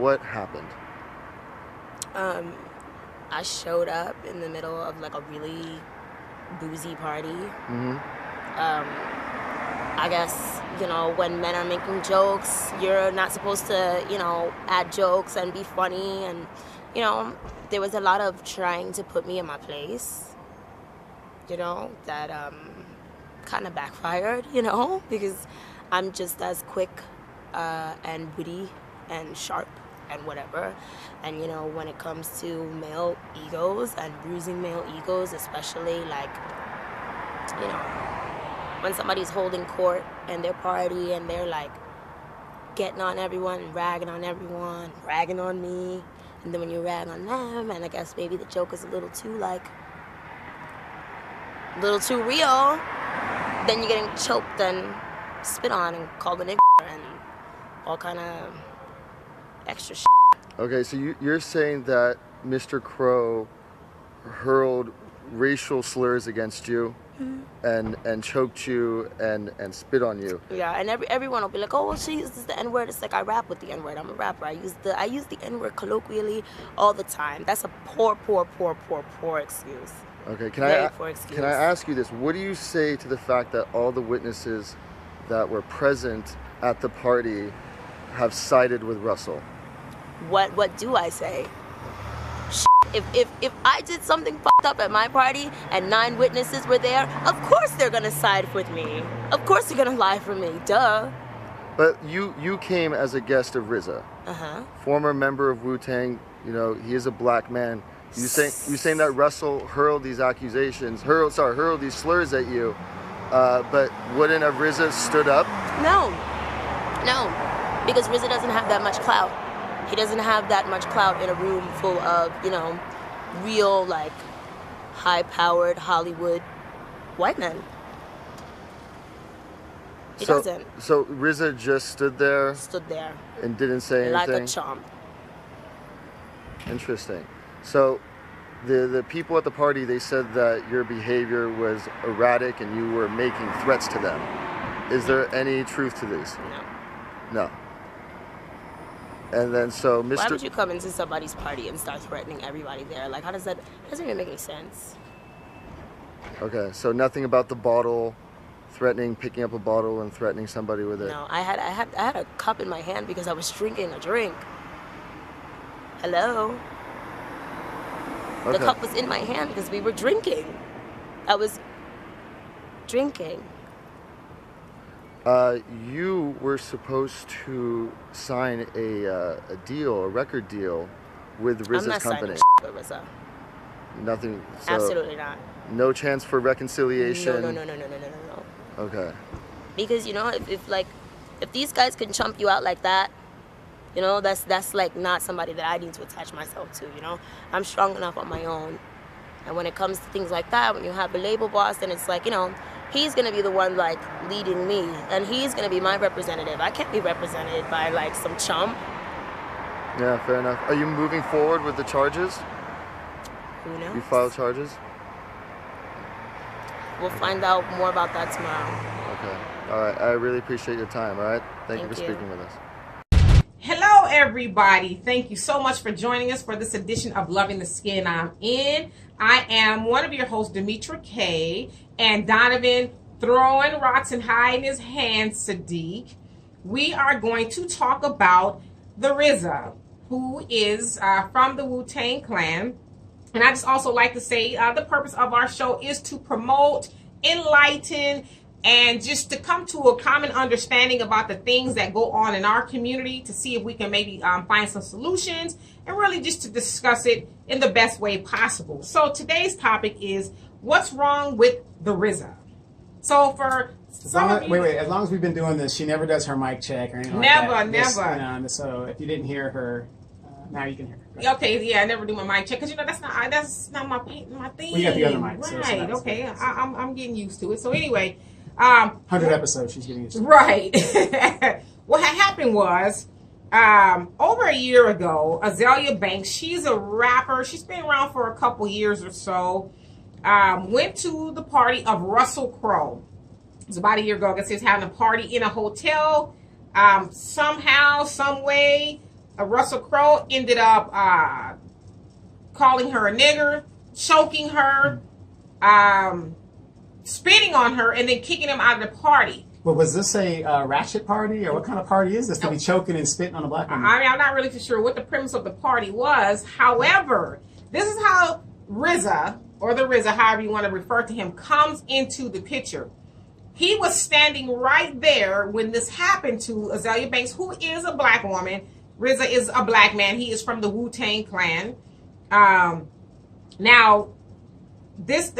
what happened? I showed up in the middle of like a really boozy party. Mm-hmm. I guess, you know, when men are making jokes, you're not supposed to, you know, add jokes and be funny. And, you know, there was a lot of trying to put me in my place, you know, that kind of backfired, you know, because I'm just as quick and witty and sharp and whatever. And, you know, when it comes to male egos and bruising male egos, especially, like, you know, when somebody's holding court and their party and they're like getting on everyone, ragging on everyone, ragging on me, and then when you rag on them, and I guess maybe the joke is a little too real, then you're getting choked and spit on and called a nigger and all kind of extra shit. Okay, so you're saying that Mr. Crowe hurled racial slurs against you, and choked you and spit on you. Yeah, and everyone will be like, oh, well, she uses the N-word. It's like, I rap with the N-word. I'm a rapper. I use the N-word colloquially all the time. That's a poor excuse. Okay, can I ask you this? What do you say to the fact that all the witnesses that were present at the party have sided with Russell? What do I say? If I did something fucked up at my party and 9 witnesses were there, of course they're gonna side with me. Of course they're gonna lie for me. Duh. But you came as a guest of RZA. Former member of Wu-Tang. You know, he is a black man. You saying that Russell hurled these accusations, hurled these slurs at you, but wouldn't have RZA stood up? No, because RZA doesn't have that much clout. He doesn't have that much clout in a room full of, you know, real, like, high-powered Hollywood white men. He doesn't. So RZA just stood there? Stood there. And didn't say anything? Like a chump. Interesting. So the people at the party, they said that your behavior was erratic and you were making threats to them. Is there any truth to this? No. And then so Mr. Why would you come into somebody's party and start threatening everybody there? Like, how does that? It doesn't even make any sense. Okay, so nothing about the bottle, picking up a bottle and threatening somebody with it. No, I had a cup in my hand because I was drinking a drink. Hello. Okay. The cup was in my hand because we were drinking. I was drinking. You were supposed to sign a record deal with RZA's company. I'm not signing with RZA. Nothing. So Absolutely not. No chance for reconciliation. No. Okay. Because, you know, if these guys can chump you out like that, you know, that's like not somebody that I need to attach myself to. You know, I'm strong enough on my own. And when it comes to things like that, when you have a label boss, then it's like, you know, he's going to be the one, like, leading me. And he's going to be my representative. I can't be represented by, like, some chump. Yeah, fair enough. Are you moving forward with the charges? Who knows? You filed charges? We'll find out more about that tomorrow. Okay. All right. I really appreciate your time, all right? Thank you for speaking with us. Hello, everybody. Thank you so much for joining us for this edition of Loving the Skin I'm In. I am one of your hosts, Demetra K, and Donovan throwing rocks and hiding his hands, Sadiq. We are going to talk about the RZA, who is from the Wu-Tang Clan. And I just also like to say the purpose of our show is to promote, enlighten, and just to come to a common understanding about the things that go on in our community, to see if we can maybe find some solutions, and really just to discuss it in the best way possible. So today's topic is, what's wrong with the RZA? So for some of you, wait, as long as we've been doing this, she never does her mic check or anything like that. Never. So if you didn't hear her, now you can hear her. Okay, yeah, I never do my mic check because, you know, that's not my thing. Well, you got the other mic. Right, so okay. I'm getting used to it. So anyway, 100 episodes, she's getting used to it. Right. What had happened was, over a year ago, Azalea Banks, she's a rapper. She's been around for a couple years or so. Went to the party of Russell Crowe. It was about a year ago. I guess he was having a party in a hotel. Somehow, some way, Russell Crowe ended up calling her a nigger, choking her, spitting on her, and then kicking him out of the party. Well, was this a ratchet party, or what kind of party is this to be choking and spitting on a black woman? I mean, I'm not really too sure what the premise of the party was. However, this is how RZA, or the RZA, however you want to refer to him, comes into the picture. He was standing right there when this happened to Azalea Banks, who is a black woman. RZA is a black man. He is from the Wu-Tang Clan. Now,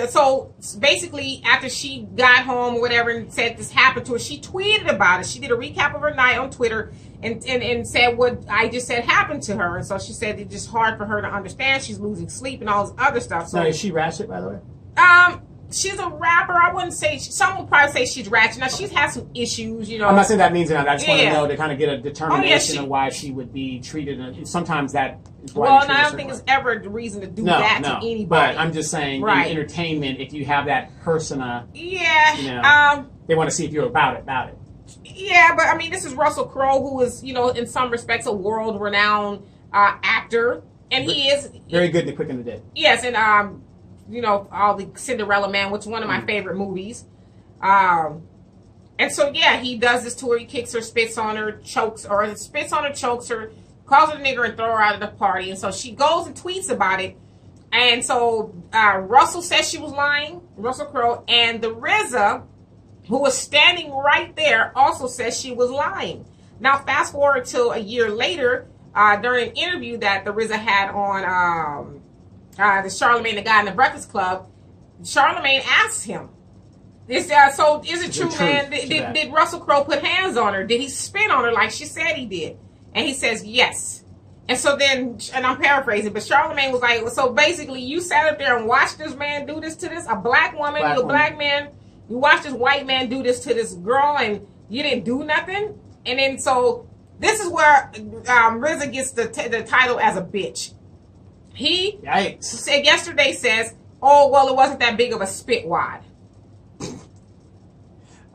so basically, after she got home or whatever and said this happened to her, she tweeted about it. She did a recap of her night on Twitter and said what I just said happened to her. And so she said it's just hard for her to understand. She's losing sleep and all this other stuff. So now, is she ratchet, by the way? She's a rapper. I wouldn't say, some would probably say she's ratchet. Now, she's had some issues, you know. I'm not saying that means it. I just want to know to kind of get a determination of why she would be treated. And sometimes that is why. Well, I don't think it's ever the reason to do that to anybody. But I'm just saying, in entertainment, if you have that persona, they want to see if you're about it. Yeah, but I mean, this is Russell Crowe, who is, in some respects, a world-renowned actor, and he is very good to Quick and the Dead. Yes, and all the Cinderella Man, which is one of my favorite movies. And so, he does this to her. He kicks her, spits on her, chokes her, calls her a nigger, and throw her out of the party. And so she goes and tweets about it. And so Russell says she was lying, Russell Crowe, and the RZA, who was standing right there, also says she was lying. Now, fast forward to a year later, during an interview that the RZA had on the Charlemagne, the guy in the Breakfast Club, Charlemagne asked him, is it true, man? Did Russell Crowe put hands on her? Did he spit on her like she said he did? And he says, yes. And so then, and I'm paraphrasing, but Charlemagne was like, so basically you sat up there and watched this man do this to this, a black woman, a black man, you watched this white man do this to this girl and you didn't do nothing? And then, so this is where RZA gets the title as a bitch. He said yesterday says, oh, well, it wasn't that big of a spit wad.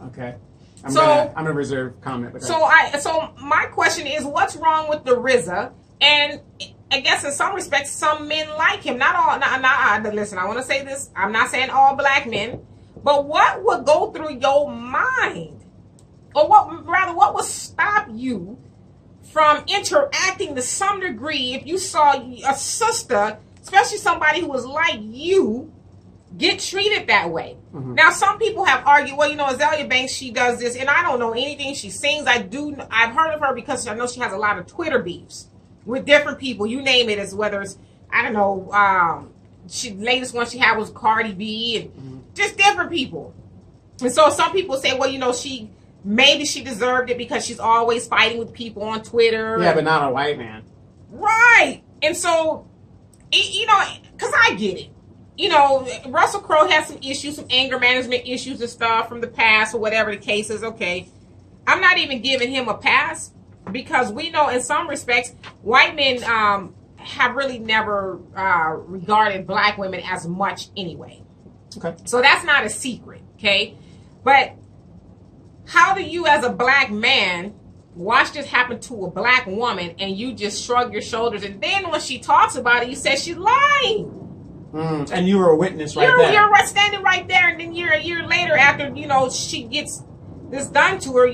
Okay. I'm gonna reserve comment. But so my question is, what's wrong with the RZA? And I guess in some respects, some men like him. Not all. Listen, I want to say this. I'm not saying all black men, but what would go through your mind, or what would stop you from interacting to some degree if you saw a sister, especially somebody who was like you, get treated that way? Mm-hmm. Now, some people have argued, well, Azalea Banks, she does this, and I don't know anything she sings. I've heard of her because I know she has a lot of Twitter beefs with different people. You name it, as whether it's, I don't know, latest one she had was Cardi B, and just different people. And so some people say, well, maybe she deserved it because she's always fighting with people on Twitter. Yeah, but not a white man. Right. And so, because I get it. Russell Crowe has some issues, some anger management issues and stuff from the past or whatever the case is. Okay. I'm not even giving him a pass because we know in some respects, white men have really never regarded black women as much anyway. Okay. So that's not a secret. Okay. But how do you, as a black man, watch this happen to a black woman and you just shrug your shoulders? And then when she talks about it, you say she's lying. And you were a witness there. You're standing right there, and then a year later, after she gets this done to her,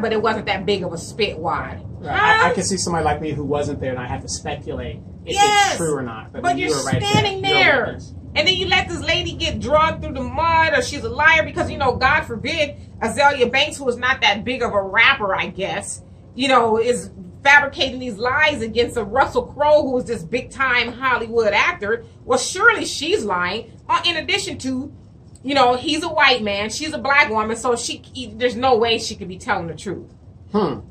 but it wasn't that big of a spit wad. Right. I can see somebody like me who wasn't there, and I have to speculate if it's true or not. But you're standing there. And then you let this lady get dragged through the mud, or she's a liar because, God forbid, Azalea Banks, who is not that big of a rapper, I guess, is fabricating these lies against a Russell Crowe, who is this big-time Hollywood actor. Well, surely she's lying. In addition to, he's a white man, she's a black woman, so there's no way she could be telling the truth. And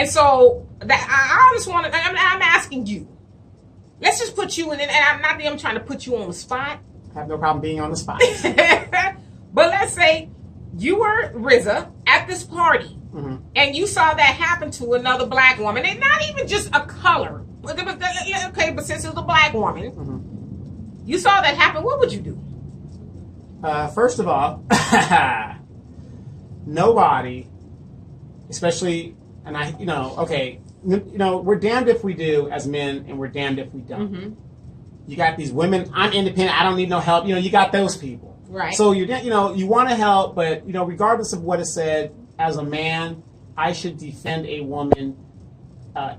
so I just want to, I'm asking you. Let's just put you in, and I'm trying to put you on the spot. I have no problem being on the spot. But let's say you were RZA at this party, and you saw that happen to another black woman, and not even just a color. Okay, but since it was a black woman, you saw that happen, what would you do? First of all, nobody, especially, and we're damned if we do as men, and we're damned if we don't. Mm-hmm. You got these women, I'm independent, I don't need no help. You got those people. Right. So you want to help, but regardless of what is said, as a man, I should defend a woman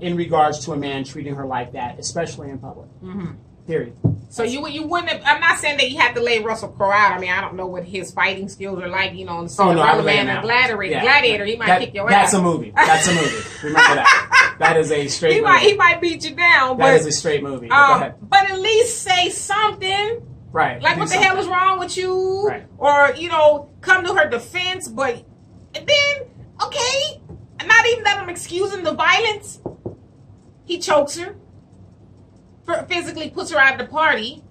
in regards to a man treating her like that, especially in public. Mm-hmm. Period. So you wouldn't have, I'm not saying that you have to lay Russell Crowe out. I mean, I don't know what his fighting skills are like, on the Cinderella Man and Gladiator. He might kick your ass. That's a movie. Remember that. That is a straight movie. He might beat you down. That is a straight movie. Go ahead. But at least say something. Right. Like, what the hell is wrong with you? Right. Or, come to her defense. But then, okay, not even that I'm excusing the violence. He chokes her. Physically puts her out of the party,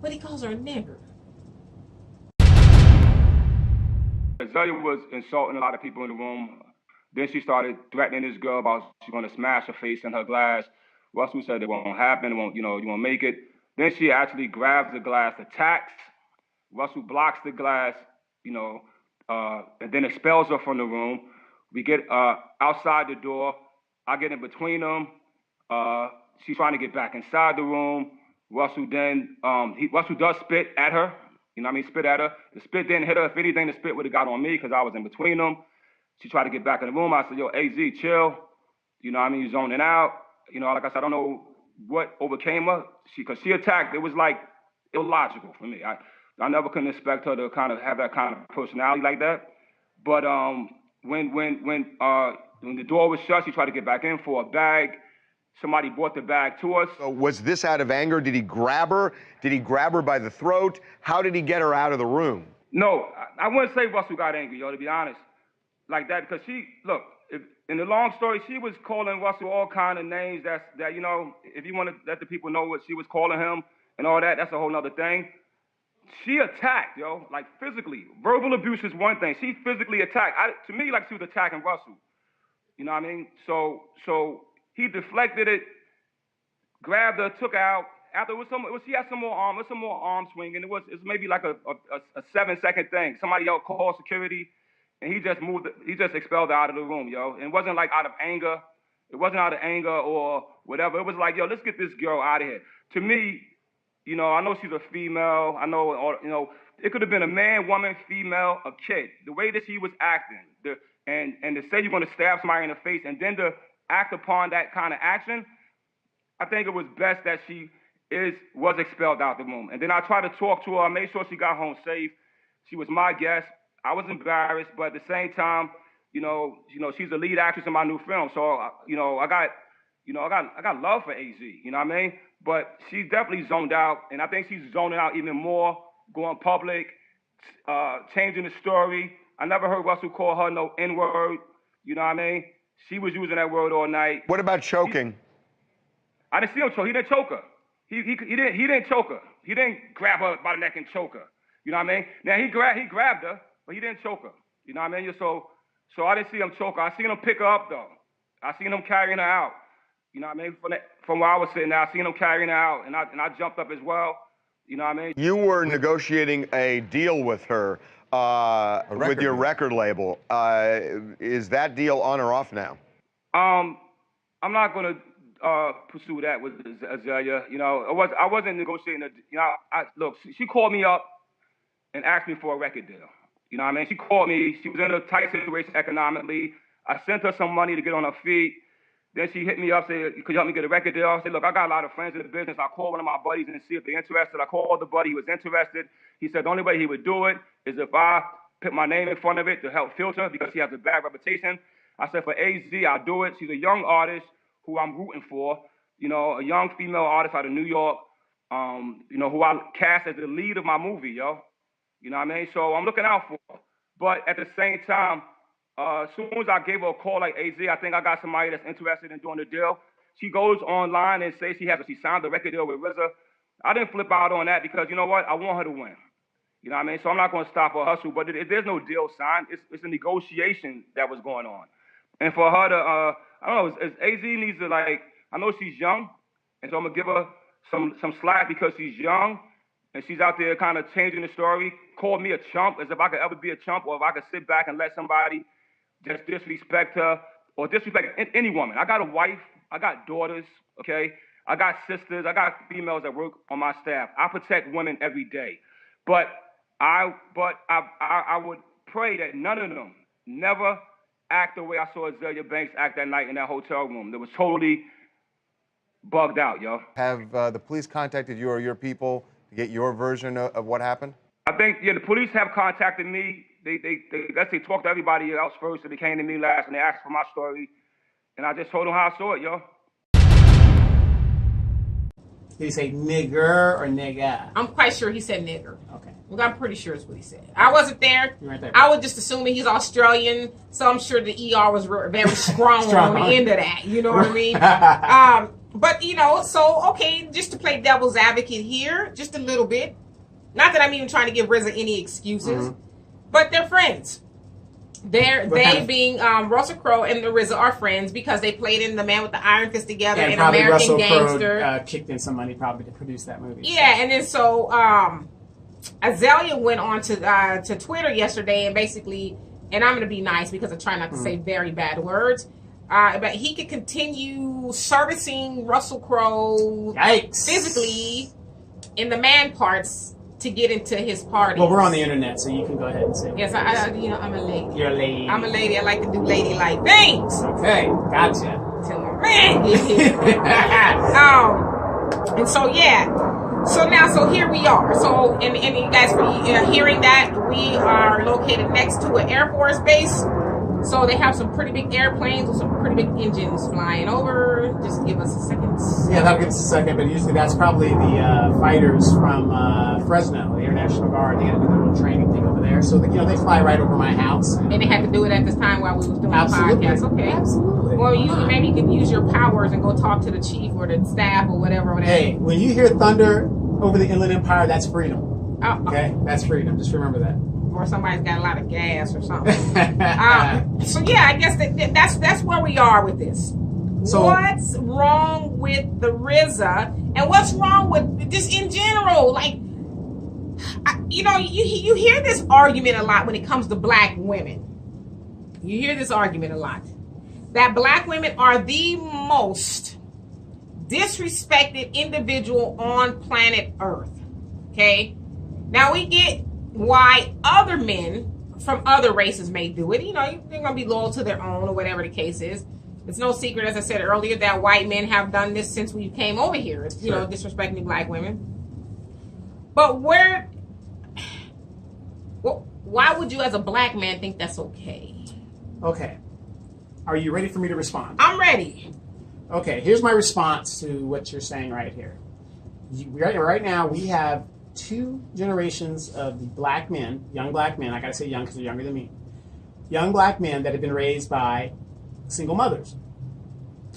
but he calls her a nigger. Zelia was insulting a lot of people in the room. Then she started threatening this girl about she's going to smash her face in her glass. Russell said it won't happen, you won't make it. Then she actually grabs the glass, attacks. Russell blocks the glass, and then expels her from the room. We get outside the door. I get in between them. She's trying to get back inside the room. Russell then, Russell does spit at her. Spit at her. The spit didn't hit her. If anything, the spit would have got on me because I was in between them. She tried to get back in the room. I said, yo, AZ, chill. You're zoning out. Like I said, I don't know what overcame her. Because she attacked. It was like illogical for me. I never couldn't expect her to kind of have that kind of personality like that. But when the door was shut, she tried to get back in for a bag. Somebody brought the bag to us. So was this out of anger? Did he grab her? Did he grab her by the throat? How did he get her out of the room? No, I wouldn't say Russell got angry, to be honest, like that, because in the long story, she was calling Russell all kind of names that if you want to let the people know what she was calling him and all that, that's a whole nother thing. She attacked, like physically. Verbal abuse is one thing. She physically attacked. To me, like she was attacking Russell. You know what I mean? So he deflected it, grabbed her, took her out. After she had some more arm swinging. It was maybe like a 7-second thing. Somebody else called security, and he just expelled her out of the room, And it wasn't like out of anger. It wasn't out of anger or whatever. It was like, let's get this girl out of here. To me, I know she's a female. I know, it could have been a man, woman, female, a kid. The way that she was acting, and to say you're going to stab somebody in the face and then to act upon that kind of action, I think it was best that she was expelled out the room. And then I tried to talk to her. I made sure she got home safe. She was my guest. I was embarrassed, but at the same time, she's the lead actress in my new film. So, I got love for AZ. You know what I mean? But she's definitely zoned out, and I think she's zoning out even more, going public, changing the story. I never heard Russell call her no N-word. You know what I mean? She was using that word all night. What about choking? I didn't see him choke. He didn't choke her. He didn't choke her. He didn't grab her by the neck and choke her. You know what I mean? Now he grabbed her, but he didn't choke her. You know what I mean? So I didn't see him choke her. I seen him pick her up though. I seen him carrying her out. You know what I mean? From where I was sitting there, I seen him carrying her out, and I jumped up as well. You know what I mean? You were negotiating a deal with her with your record label. Is that deal on or off now? I'm not gonna pursue that with Zelia. I wasn't negotiating. Look, she called me up and asked me for a record deal. You know what I mean? She called me. She was in a tight situation economically. I sent her some money to get on her feet. Then she hit me up, said, could you help me get a record deal? I said, look, I got a lot of friends in the business. I called one of my buddies and see if they're interested. I called the buddy. He was interested. He said the only way he would do it is if I put my name in front of it to help filter because he has a bad reputation. I said, for AZ, I'll do it. She's a young artist who I'm rooting for, a young female artist out of New York, who I cast as the lead of my movie, You know what I mean? So I'm looking out for her. But at the same time, as soon as I gave her a call like AZ, I think I got somebody that's interested in doing the deal. She goes online and says she signed the record deal with RZA. I didn't flip out on that because, you know what? I want her to win. You know what I mean? So I'm not going to stop her hustle. But there's no deal signed. It's a negotiation that was going on. And for her to, I don't know, AZ needs to, I know she's young. And so I'm going to give her some slack because she's young. And she's out there kind of changing the story. Called me a chump, as if I could ever be a chump or if I could sit back and let somebody just disrespect her or disrespect any woman. I got a wife. I got daughters. Okay. I got sisters. I got females that work on my staff. I protect women every day, but I would pray that none of them never act the way I saw Azalea Banks act that night in that hotel room. That was totally bugged out, yo. Have the police contacted you or your people to get your version of what happened? I think, yeah, the police have contacted me. They talked to everybody else first, and they came to me last, and they asked for my story, and I just told them how I saw it, yo. Did he say nigger or nigga? I'm quite sure he said nigger. Okay. Well, I'm pretty sure it's what he said. I wasn't there. You weren't there. I was just assuming he's Australian, so I'm sure the ER was very strong on the end of that. You know what I mean? But, you know, so, okay, just to play devil's advocate here, just a little bit. Not that I'm even trying to give RZA any excuses, but they're friends. They being Russell Crowe and the RZA are friends because they played in The Man with the Iron Fist together and American Russell Gangster. Crowe kicked in some money probably to produce that movie. Yeah, and then so Azalea went on to Twitter yesterday and basically, and I'm going to be nice because I try not to say very bad words, but he could continue servicing Russell Crowe physically in the man parts to get into his party. Well, we're on the internet, so you can go ahead and say. Yes, I'm a lady. You're a lady. I'm a lady. I like to do ladylike things. Okay, gotcha. Till my man get here. And so yeah. So here we are. So and you guys for hearing that, we are located next to an Air Force base. So they have some pretty big airplanes with some pretty big engines flying over. Just give us a second. Yeah, that'll give us a second, but usually that's probably the fighters from Fresno, the Air National Guard. They got to do their little training thing over there. So, they fly right over my house. And they had to do it at this time while we was doing the podcast. Okay. Absolutely. Well, maybe you can use your powers and go talk to the chief or the staff or whatever. Hey, when you hear thunder over the Inland Empire, that's freedom. Okay? That's freedom. Just remember that. Or somebody's got a lot of gas or something. So yeah, I guess that's where we are with this. So what's wrong with the RZA, and what's wrong with just in general? Like, you hear this argument a lot when it comes to black women. You hear this argument a lot that black women are the most disrespected individual on planet Earth. Okay, now we get why other men from other races may do it. They're going to be loyal to their own or whatever the case is. It's no secret, as I said earlier, that white men have done this since we came over here. It's, disrespecting black women. But why would you as a black man think that's okay? Okay. Are you ready for me to respond? I'm ready. Okay, here's my response to what you're saying right here. Right now, we have two generations of black men, young black men, I gotta say young because they're younger than me, young black men that have been raised by single mothers,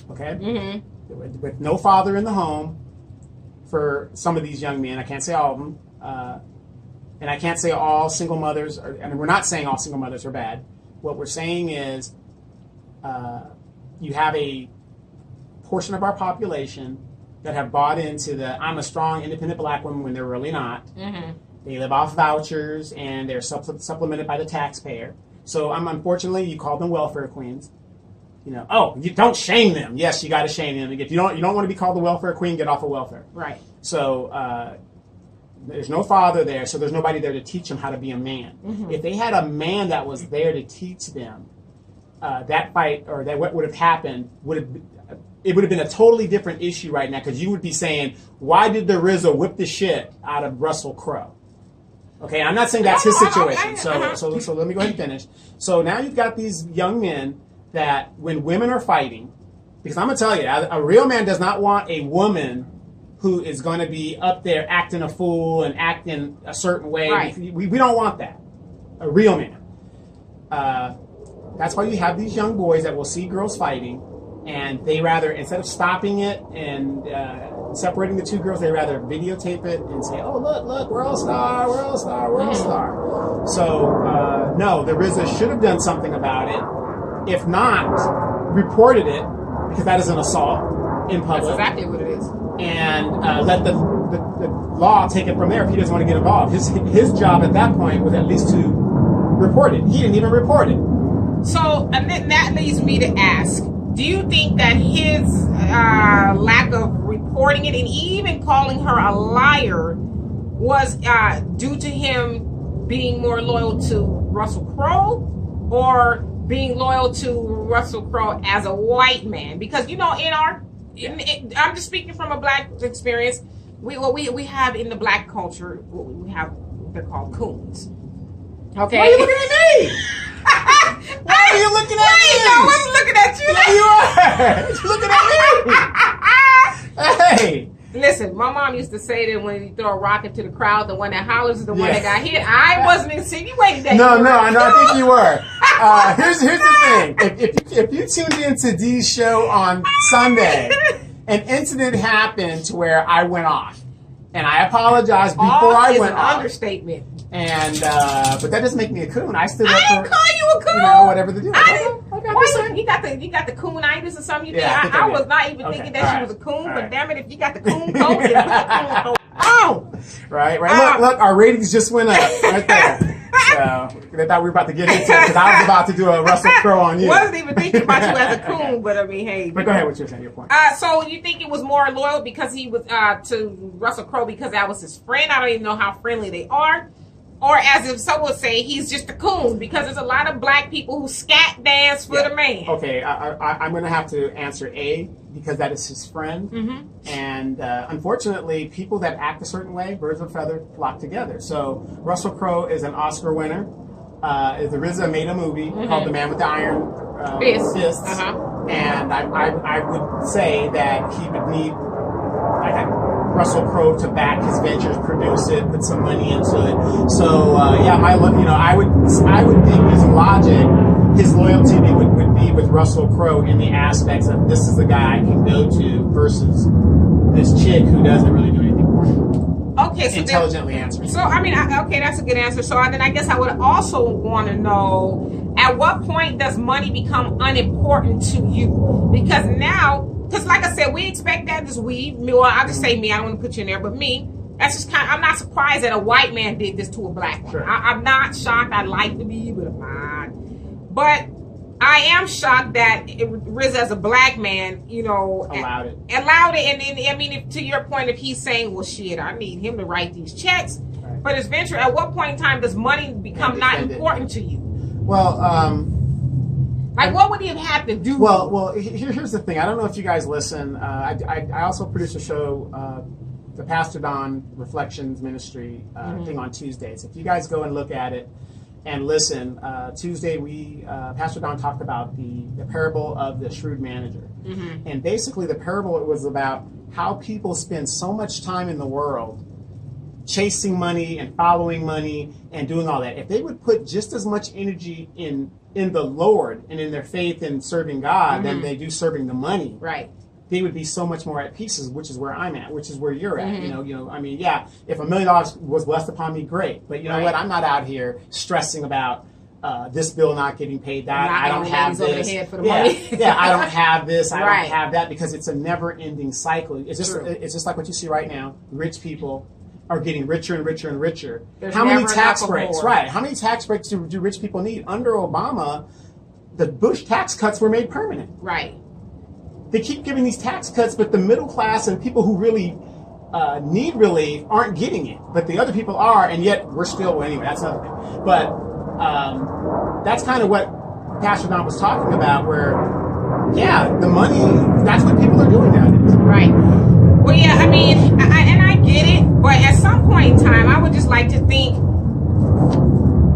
okay? With no father in the home for some of these young men. I can't say all of them, and I can't say all single mothers, and we're not saying all single mothers are bad. What we're saying is you have a portion of our population that have bought into the I'm a strong, independent black woman when they're really not. They live off vouchers, and they're supplemented by the taxpayer. So unfortunately, you call them welfare queens. You don't shame them. Yes, you got to shame them. If you don't want to be called the welfare queen, get off of welfare. Right. So there's no father there, so there's nobody there to teach them how to be a man. If they had a man that was there to teach them, that fight or that what would have happened it would have been a totally different issue right now, because you would be saying, why did the RZA whip the shit out of Russell Crowe? Okay, I'm not saying that's his situation. So let me go ahead and finish. So now you've got these young men that when women are fighting, because I'm going to tell you, a real man does not want a woman who is going to be up there acting a fool and acting a certain way. Right. We don't want that. A real man. That's why you have these young boys that will see girls fighting, and they rather, instead of stopping it and separating the two girls, they rather videotape it and say, oh, look, we're all star. So, no, the RZA should have done something about it. If not, reported it, because that is an assault in public. That's exactly what it is. And let the law take it from there if he doesn't want to get involved. His job at that point was at least to report it. He didn't even report it. So, and then that leads me to ask, do you think that his lack of reporting it and even calling her a liar was due to him being more loyal to Russell Crowe, or being loyal to Russell Crowe as a white man? Because, you know, I'm just speaking from a black experience, we have in the black culture, we have, they're called coons. Okay. Why are you looking at me? Why are you looking at me? No, I wasn't looking at you. Yeah, you are. You're looking at me. Hey. Listen, my mom used to say that when you throw a rock into the crowd, the one that hollers is the one that got hit. I wasn't insinuating that. No, I think you were. Here's the thing. If you tuned into Dee's show on Sunday, an incident happened to where I went off. And I apologize before I went off. Understatement. And but that doesn't make me a coon. I stood up for. I didn't call you a coon. You know, whatever the deal. You got the coonitis or something. I was not even thinking that she was a coon. But damn it, if you got the coon coat, then put the coon coat on. Right. Look, our ratings just went up right there. So they thought we were about to get into it because I was about to do a Russell Crowe on you. Wasn't even thinking about you as a coon, but I mean, hey. But go ahead. What you're saying? Your point. So you think it was more loyal because he was to Russell Crowe because that was his friend? I don't even know how friendly they are. Or as if some would say, he's just a coon because there's a lot of black people who scat dance for the man. Okay, I'm going to have to answer A because that is his friend. Mm-hmm. And unfortunately, people that act a certain way, birds of a feather, flock together. So Russell Crowe is an Oscar winner. The RZA made a movie called The Man with the Iron Fists. And I would say that he would need Russell Crowe to back his ventures, produce it, put some money into it. So I would think his logic, his loyalty would be with Russell Crowe in the aspects of this is the guy I can go to versus this chick who doesn't really do anything for him. Okay, so intelligently answering. So I mean, okay, that's a good answer. So then I guess I would also want to know, at what point does money become unimportant to you? Because now. Because like I said, we expect that as well, I'll just say me, I don't want to put you in there, but me, that's just I'm not surprised that a white man did this to a black one. Sure. I'm not shocked. I'd like to be, but I'm not. But I am shocked that RZA as a black man, allowed it. And then, I mean, to your point, if he's saying, well, shit, I need him to write these checks for his venture, at what point in time does money become not important to you? Well, what would he have had to do? Well, here's the thing. I don't know if you guys listen. I also produce a show, the Pastor Don Reflections Ministry thing on Tuesdays. If you guys go and look at it and listen, Tuesday Pastor Don talked about the parable of the shrewd manager. Mm-hmm. And basically the parable was about how people spend so much time in the world chasing money and following money and doing all that. If they would put just as much energy in the Lord and in their faith in serving God than they do serving the money, right, they would be so much more at peace, which is where I'm at, which is where you're at. I mean, yeah, if $1 million was blessed upon me, great. But you know what? I'm not out here stressing about this bill not getting paid. That I don't have this. I don't have this. I don't have that, because it's a never-ending cycle. It's just like what you see right now. Rich people are getting richer and richer and richer. How many tax breaks? Right. How many tax breaks do rich people need? Under Obama, the Bush tax cuts were made permanent. Right. They keep giving these tax cuts, but the middle class and people who really need relief aren't getting it. But the other people are, and yet we're still, well, anyway, that's another thing. But that's kind of what Pastor Don was talking about, where, the money, that's what people are doing nowadays. Right. Well, yeah, I mean, I get it, but at some point in time, I would just like to think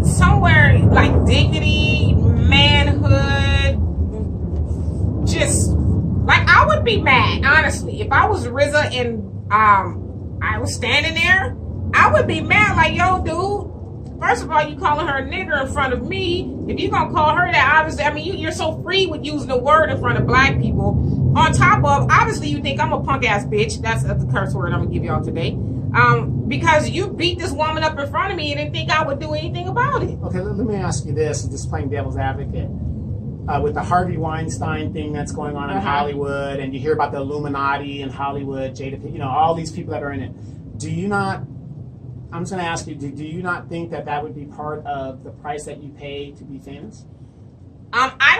somewhere like dignity, manhood, just, like, I would be mad, honestly. If I was RZA and I was standing there, I would be mad, like, yo, dude, first of all, you calling her a nigger in front of me. If you're going to call her that, obviously, I mean, you're so free with using the word in front of black people. On top of, obviously, you think I'm a punk-ass bitch. That's the curse word I'm going to give y'all today. Because you beat this woman up in front of me and didn't think I would do anything about it. Okay, let me ask you this, just playing devil's advocate. With the Harvey Weinstein thing that's going on in Hollywood, and you hear about the Illuminati in Hollywood, Jada, all these people that are in it, do you not, I'm just going to ask you, do you not think that would be part of the price that you pay to be famous?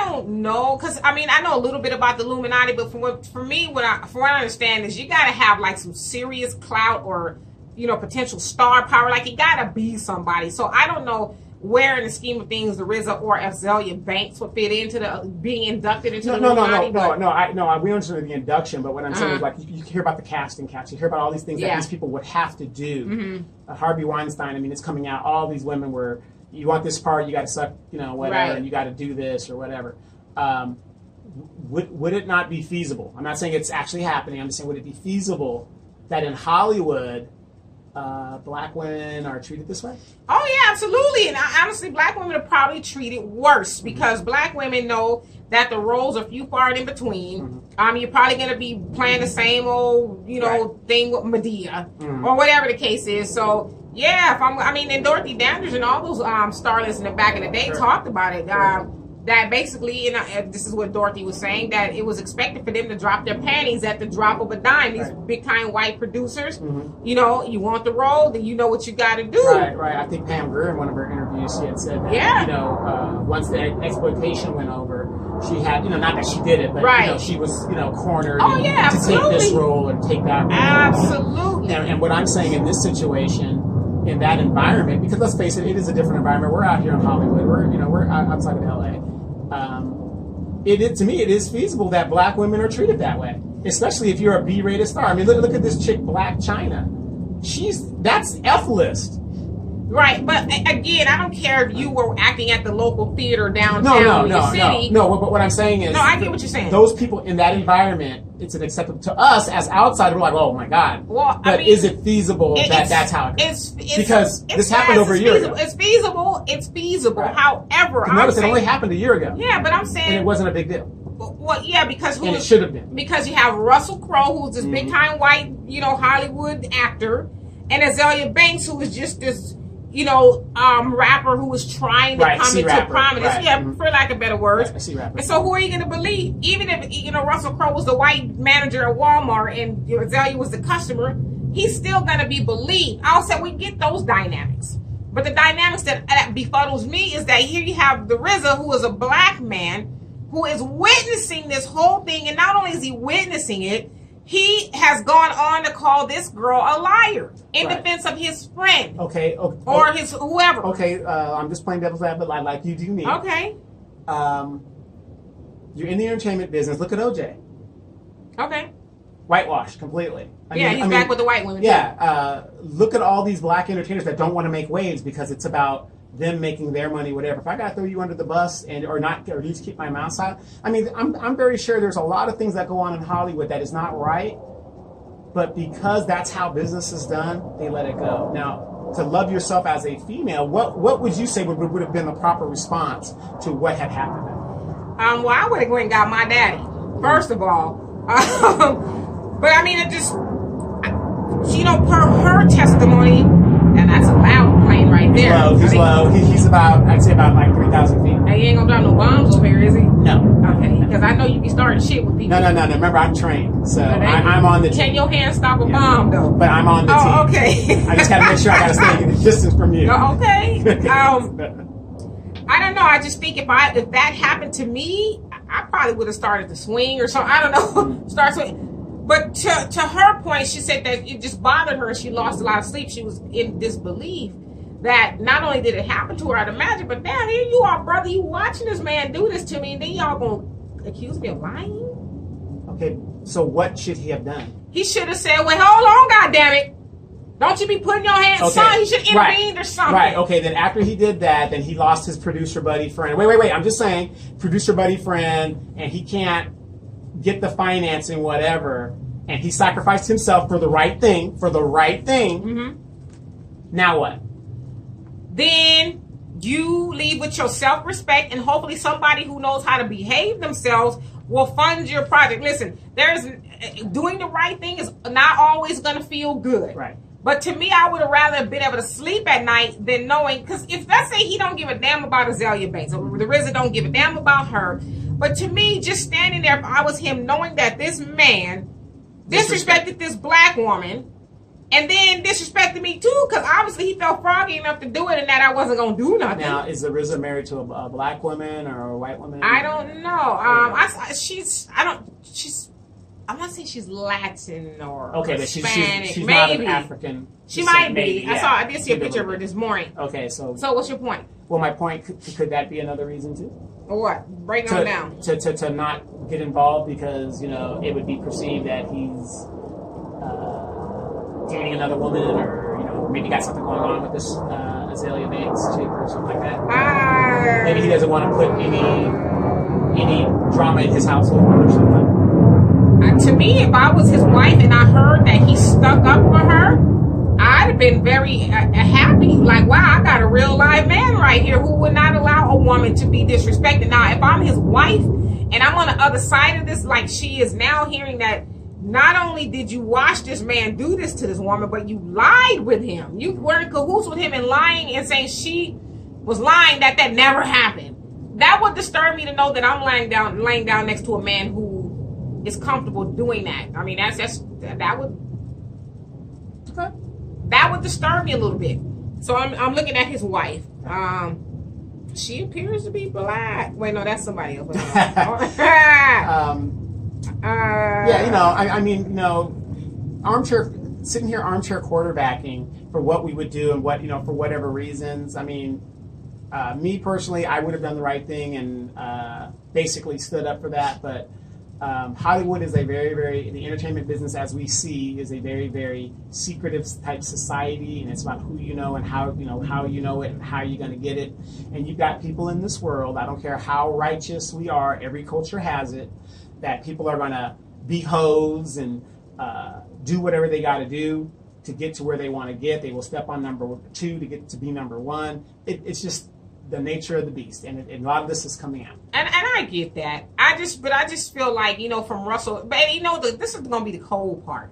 don't know, because I mean, I know a little bit about the Illuminati, but from what I understand is you got to have like some serious clout or, you know, potential star power. Like, you got to be somebody. So I don't know where in the scheme of things the RZA or Azealia Banks would fit into the being inducted into the Illuminati. No, we understand the induction, but what I'm saying is, like, you hear about the casting couch, you hear about all these things that these people would have to do. Harvey Weinstein, I mean, it's coming out, all these women were, you want this part, you got to suck, you know, whatever, and you got to do this or whatever. Would it not be feasible? I'm not saying it's actually happening, I'm just saying, would it be feasible that in Hollywood, black women are treated this way? Oh yeah, absolutely. And honestly, black women are probably treated worse because black women know that the roles are few far in between. You're probably going to be playing the same old, you know, thing with Medea or whatever the case is. So yeah, and Dorothy Dandridge and all those starlets in the back of the day talked about it. That basically, and this is what Dorothy was saying, that it was expected for them to drop their panties at the drop of a dime. These big time white producers, you know, you want the role, then you know what you got to do. Right. I think Pam Grier in one of her interviews, she had said that, you know, once the exploitation went over, she had, you know, not that she did it, but you know, she was, you know, cornered to take this role or take that role. Absolutely. And what I'm saying in this situation, in that environment, because let's face it, it is a different environment. We're out here in Hollywood. We're outside of LA. To me, it is feasible that black women are treated that way, especially if you're a B-rated star. I mean, look at this chick, Black China. That's F-list. Right, but again, I don't care if you were acting at the local theater downtown in the city. No, but what I'm saying is... No, I get what you're saying. Those people in that environment, it's an acceptable... To us, as outsiders, we're like, oh my God. Well, but is it feasible that's how it goes? Because this happened over a year ago. It's feasible. Right. However, notice it only happened a year ago. Yeah, but I'm saying... And it wasn't a big deal. Well, yeah, because... it should have been. Because you have Russell Crowe, who's this big-time white, you know, Hollywood actor, and Azealia Banks, who is just this... you know, rapper who was trying to come into prominence, for lack of better words. And so who are you going to believe? Even if, you know, Russell Crowe was the white manager at Walmart and Azealia was the customer, he's still going to be believed. I'll say we get those dynamics. But the dynamics that befuddles me is that here you have the RZA, who is a black man, who is witnessing this whole thing. And not only is he witnessing it, he has gone on to call this girl a liar in defense of his friend. Or his whoever. I'm just playing devil's advocate like you do me. Okay. You're in the entertainment business. Look at OJ. Okay. Whitewashed completely. He's back with the white women. Yeah. Look at all these black entertainers that don't want to make waves because it's about them making their money, whatever. If I got to throw you under the bus or at least keep my mouth silent, I mean, I'm very sure there's a lot of things that go on in Hollywood that is not right, but because that's how business is done, they let it go. Now, to love yourself as a female, what would you say would have been the proper response to what had happened? Well, I would have went and got my daddy, first of all. But I mean, it just, you know, per her testimony, and that's a loud plane right there. He's low. He's about, I'd say about like 3,000 feet. Hey, he ain't gonna drop no bombs over here, is he? No. Okay, because I know you be starting shit with people. No. Remember, I'm trained, so I'm on the team. Can your hand stop a bomb, though? But I'm on the team. Oh, okay. I just gotta make sure I gotta stay in the distance from you. Okay. I don't know. I just think if that happened to me, I probably would have started to swing or something. I don't know. Start swinging. But to her point, she said that it just bothered her. She lost a lot of sleep. She was in disbelief that not only did it happen to her, I'd imagine, but damn, here you are, brother. You watching this man do this to me, and then y'all gonna accuse me of lying? Okay, so what should he have done? He should have said, "Wait, hold on, goddammit. Don't you be putting your hands." Son, he should have intervened or something. Right. Okay. Then after he did that, then he lost his producer buddy friend. Wait. I'm just saying, producer buddy friend, and he can't get the financing, whatever, and he sacrificed himself for the right thing. Now what? Then you leave with your self-respect, and hopefully somebody who knows how to behave themselves will fund your project. Listen, doing the right thing is not always going to feel good. Right. But to me, I would have rather been able to sleep at night than knowing, because if let's say he don't give a damn about Azealia Banks, or the RZA don't give a damn about her, but to me, just standing there, if I was him, knowing that this man disrespected this black woman, And then disrespected me too, because obviously he felt froggy enough to do it, and that I wasn't gonna do nothing. Now, is the RZA married to a black woman or a white woman? I don't know. I'm not saying she's Latin or Hispanic. she's maybe. not of African. She might be. Maybe, yeah. I did see a picture of her this morning. Okay, so what's your point? Well, my point could that be another reason too? Or what? Break on down. To not get involved because it would be perceived that he's dating another woman, or maybe got something going on with this Azalea Banks chick or something like that. Maybe he doesn't want to put any drama in his household or something. To me, if I was his wife and I heard that he stuck up for her, I'd have been very happy. Like, wow, I got a real live man right here who would not allow a woman to be disrespected. Now, if I'm his wife and I'm on the other side of this, like she is now hearing that not only did you watch this man do this to this woman, but you lied with him. You were in cahoots with him and lying and saying she was lying that never happened. That would disturb me to know that I'm laying down next to a man who is comfortable doing that. I mean, that would disturb me a little bit. So I'm looking at his wife. She appears to be black. Wait, no, that's somebody else. Sitting here armchair quarterbacking for what we would do and what for whatever reasons. I mean, me personally, I would have done the right thing and basically stood up for that, but. Hollywood is a the entertainment business as we see is a very, very secretive type society, and it's about who you know and how you know it and how you're going to get it. And you've got people in this world, I don't care how righteous we are, every culture has it, that people are going to be hoes and do whatever they got to do to get to where they want to get. They will step on number 2 to get to be number 1. It's just the nature of the beast, and a lot of this is coming out. And I get that. I just feel like from Russell. But this is gonna be the cold part.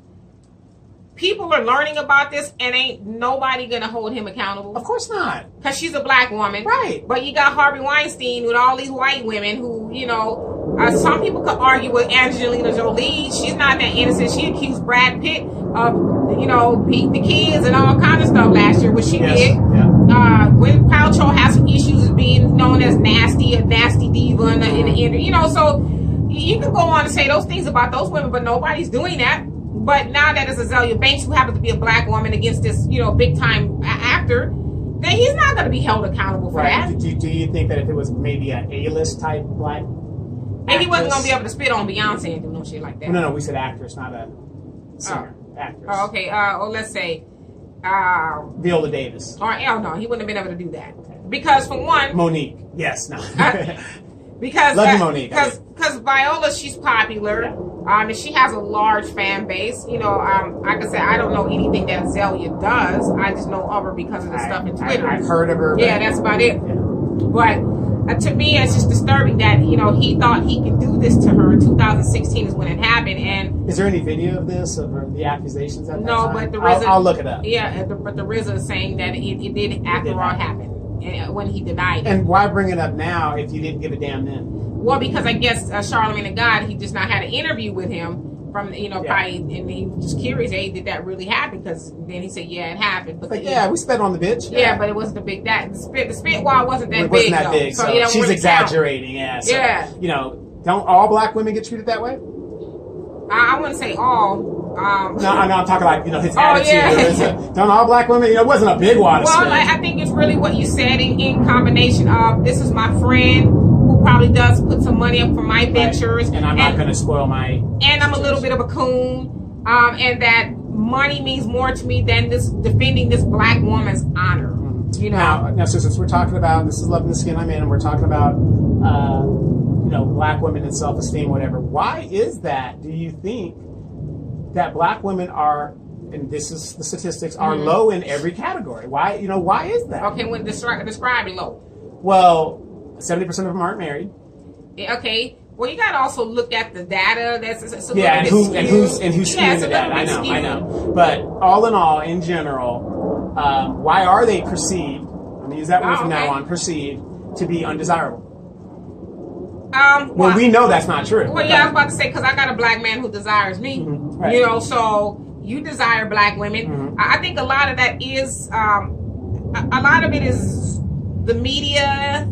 People are learning about this, and ain't nobody gonna hold him accountable. Of course not, because she's a black woman, right? But you got Harvey Weinstein with all these white women who, some people could argue with Angelina Jolie. She's not that innocent. She accused Brad Pitt of, beating the kids and all kind of stuff last year, which she did. Yeah. Gwyneth Paltrow has some issues as being known as a nasty diva in the so you can go on and say those things about those women, but nobody's doing that. But now that it's Azalea Banks, who happens to be a black woman against this, big time actor, then he's not going to be held accountable for that. Do you think that if it was maybe an A-list type black and he wasn't going to be able to spit on Beyonce and do no shit like that? No, we said actress, not a singer. Actress. Oh, okay. Let's say Viola Davis. Or no, he wouldn't have been able to do that because for one, Monique. Yes, no. Because love you, Monique. Because Viola, she's popular. Yeah. And she has a large fan base. Like I said, I don't know anything that Azalea does. I just know of her because of the stuff in Twitter. I've heard of her. Yeah, that's about it. Yeah. But to me, it's just disturbing that he thought he could do this to her. In 2016 is when it happened. And is there any video of this of the accusations at that no, time? but the RZA, I'll look it up. Yeah, but the RZA is saying that it did after all happen when he denied it. And why bring it up now if you didn't give a damn then? Well, because I guess Charlamagne the God, he just not had an interview with him from probably, and he was just curious, hey, did that really happen? Because then he said, yeah, it happened. But we spit on the bitch. Yeah, but it wasn't the spit wall wasn't that big. It wasn't that big, so she's really exaggerating. Yeah, so, don't all black women get treated that way? I wouldn't say all. No, I'm talking like his attitude. Yeah. Don't all black women? It wasn't a big water spit. Well, I think it's really what you said in combination of this is my friend who probably does put some money up for my ventures, and I'm not going to spoil my. And I'm a little bit of a coon, and that money means more to me than this defending this black woman's honor. Now, so since we're talking about this is Loving the Skin I'm in, and we're talking about black women and self-esteem, whatever. Why is that? Do you think that black women are, and this is the statistics, are low in every category? Why? Why is that? Okay, when describe low. Well, 70% of them aren't married. Okay. Well, you got to also look at the data. That's and who's skewing the data. I know. But all in all, in general, why are they perceived? I'm going to use that word from now on. Perceived to be undesirable. Well, we know that's not true. Well, yeah, I was about to say because I got a black man who desires me. Mm-hmm. Right. So You desire black women. I think a lot of that is, a lot of it is the media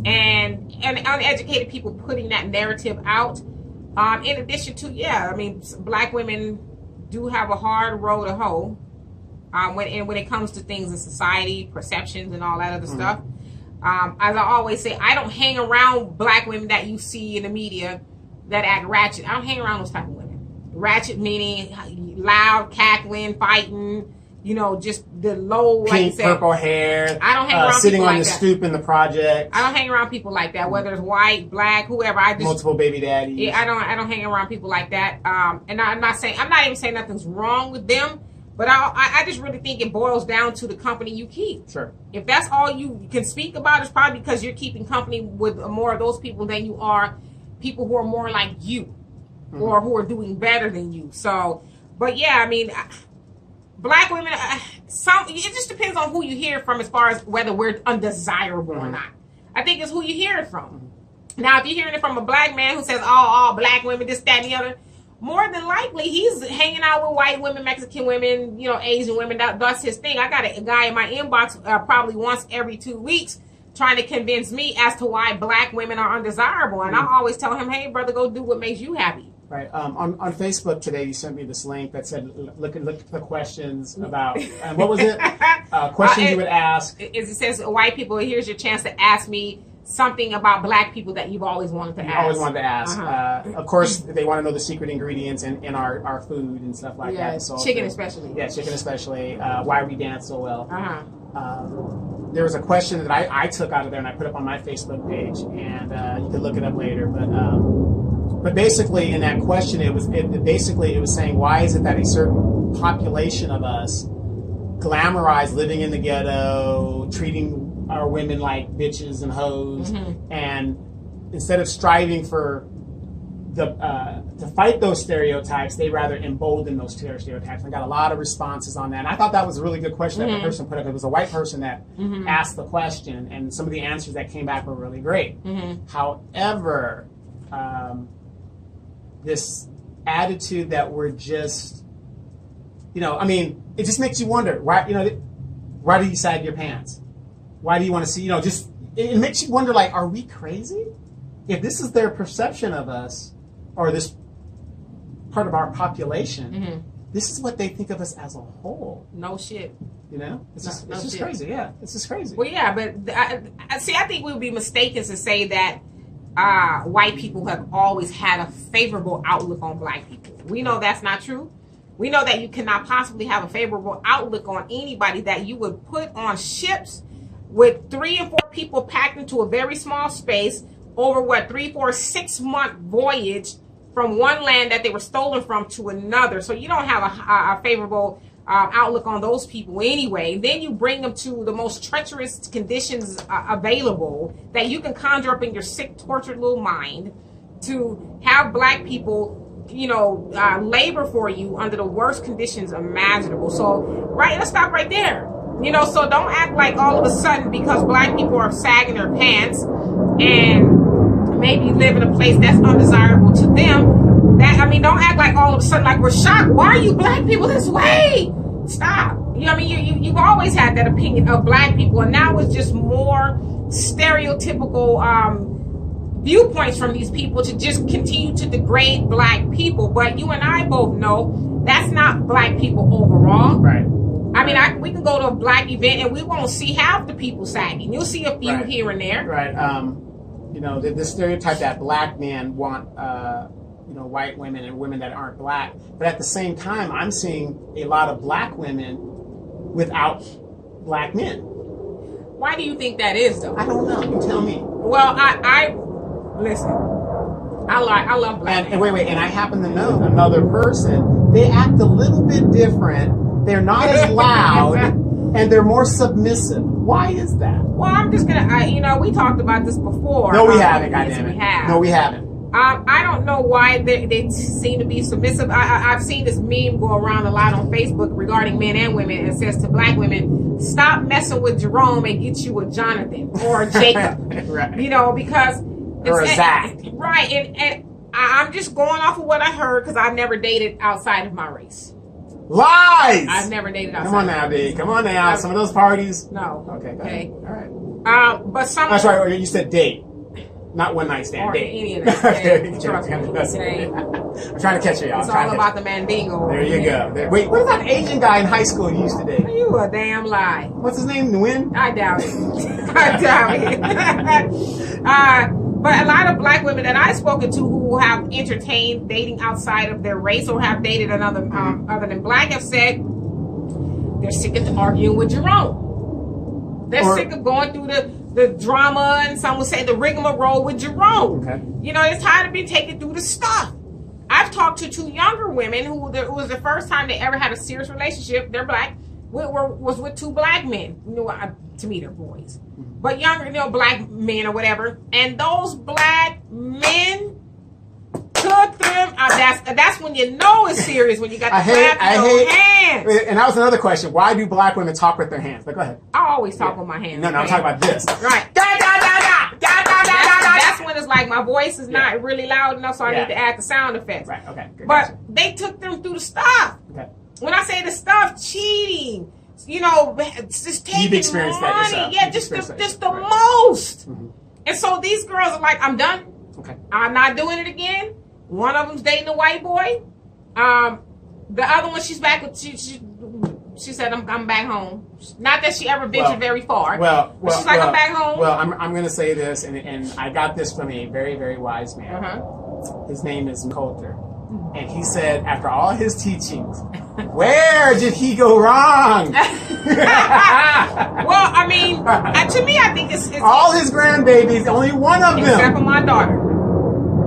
and uneducated people putting that narrative out. In addition to, black women do have a hard road to hoe when it comes to things in society, perceptions, and all that other stuff. As I always say, I don't hang around black women that you see in the media that act ratchet. I don't hang around those type of women. Ratchet meaning loud, cackling, fighting, just the low, pink, purple hair. I don't hang around sitting people on like the that. stoop in the project. I don't hang around people like that, whether it's white, black, whoever. Multiple baby daddies. Yeah, I don't hang around people like that. And I'm not even saying nothing's wrong with them, but I just really think it boils down to the company you keep. Sure. If that's all you can speak about, it's probably because you're keeping company with more of those people than you are people who are more like you or who are doing better than you. So, but yeah, black women, it just depends on who you hear from as far as whether we're undesirable or not. I think it's who you hear it from. Now, if you're hearing it from a black man who says, all black women, this, that, and the other, more than likely, he's hanging out with white women, Mexican women, Asian women. That's his thing. I got a guy in my inbox probably once every 2 weeks trying to convince me as to why black women are undesirable. And I always tell him, hey, brother, go do what makes you happy. Right. On Facebook today, you sent me this link that said, look at the questions about, what was it? Questions you would ask. It says, white people, here's your chance to ask me something about black people that you've always wanted to ask. Always wanted to ask. Of course, they want to know the secret ingredients in our food and stuff like that. So chicken especially. Yeah, chicken especially. Why we dance so well. There was a question that I took out of there and I put up on my Facebook page, and you can look it up later. But basically, in that question, it was saying, why is it that a certain population of us glamorize living in the ghetto, treating our women like bitches and hoes, and instead of striving for to fight those stereotypes, they rather embolden those stereotypes. I got a lot of responses on that, and I thought that was a really good question that the person put up. It was a white person that asked the question, and some of the answers that came back were really great. However, this attitude that we're just, it just makes you wonder, why do you sag your pants? Why do you want to see, it makes you wonder, like, are we crazy? If this is their perception of us, or this part of our population, this is what they think of us as a whole. No shit. It's just crazy. Yeah, it's just crazy. Well, yeah, but I think we would be mistaken to say that white people have always had a favorable outlook on black people. We know that's not true. We know that you cannot possibly have a favorable outlook on anybody that you would put on ships with 3 and 4 people packed into a very small space over 3, 4, 6 month voyage from one land that they were stolen from to another. So you don't have a favorable outlook on those people anyway. Then you bring them to the most treacherous conditions available that you can conjure up in your sick, tortured little mind to have black people, labor for you under the worst conditions imaginable. So, right, let's stop right there. So don't act like all of a sudden because black people are sagging their pants and maybe live in a place that's undesirable to them. Don't act like all of a sudden like we're shocked. Why are you black people this way? Stop. You've always had that opinion of black people, and now it's just more stereotypical viewpoints from these people to just continue to degrade black people. But you and I both know that's not black people overall. Right. We can go to a black event and we won't see half the people sagging. You'll see a few here and there. Right. The stereotype that black men want, white women and women that aren't black. But at the same time, I'm seeing a lot of black women without black men. Why do you think that is, though? I don't know. You tell me. Well, listen. I love black men. And wait, and I happen to know another person. They act a little bit different. They're not as loud, and they're more submissive. Why is that? Well, I'm just gonna, we talked about this before. No, we haven't. Yes, goddammit. we have. No, we haven't. I don't know why they seem to be submissive. I've seen this meme go around a lot on Facebook regarding men and women. It says to black women, stop messing with Jerome and get you a Jonathan or a Jacob. Right. Because... Or a Zach. Right. And I'm just going off of what I heard because I've never dated outside of my race. Lies! I've never dated outside. Come on now, D. Come on now. Some of those parties. No. Okay. Okay. All right. But some. That's right. You said date. Not one night stand. Or Date. any of that. Trust me. I'm trying to catch you, y'all. It's all about the mandingo. There you go. Wait, what is that Asian guy in high school you used to date? You a damn lie. What's his name? Nguyen? I doubt it. I doubt it. But a lot of black women that I've spoken to who have entertained dating outside of their race or have dated another other than black have said they're sick of arguing with Jerome. They're sick of going through the drama, and some would say the rigmarole with Jerome. Okay. You know, it's tired of being taken through the stuff. I've talked to 2 younger women who it was the first time they ever had a serious relationship. They're black. Was with 2 black men. You know, to me, they're boys, but younger, black men or whatever. And those black men took them. That's when you know it's serious, when you got the clap in your hands. And that was another question. Why do black women talk with their hands? But go ahead. I always talk with my hands. No, I'm talking about this. Right. That's when it's like my voice is not really loud enough, so I need to add the sound effects. Right. Okay. Good. But they took them through the stuff. Okay. When I say the stuff, cheating, just taking You've experienced money. that yourself. Yeah, just the most. Mm-hmm. And so these girls are like, I'm done. Okay. I'm not doing it again. One of them's dating a white boy. The other one, she's back with she said, I'm back home. Not that she ever ventured very far. But she's like, I'm back home. Well, I'm going to say this, and I got this from a very, very wise man. His name is Coulter. And he said, after all his teachings, where did he go wrong? Well, I mean, to me, I think it's all his grandbabies, only one of them, except for my daughter,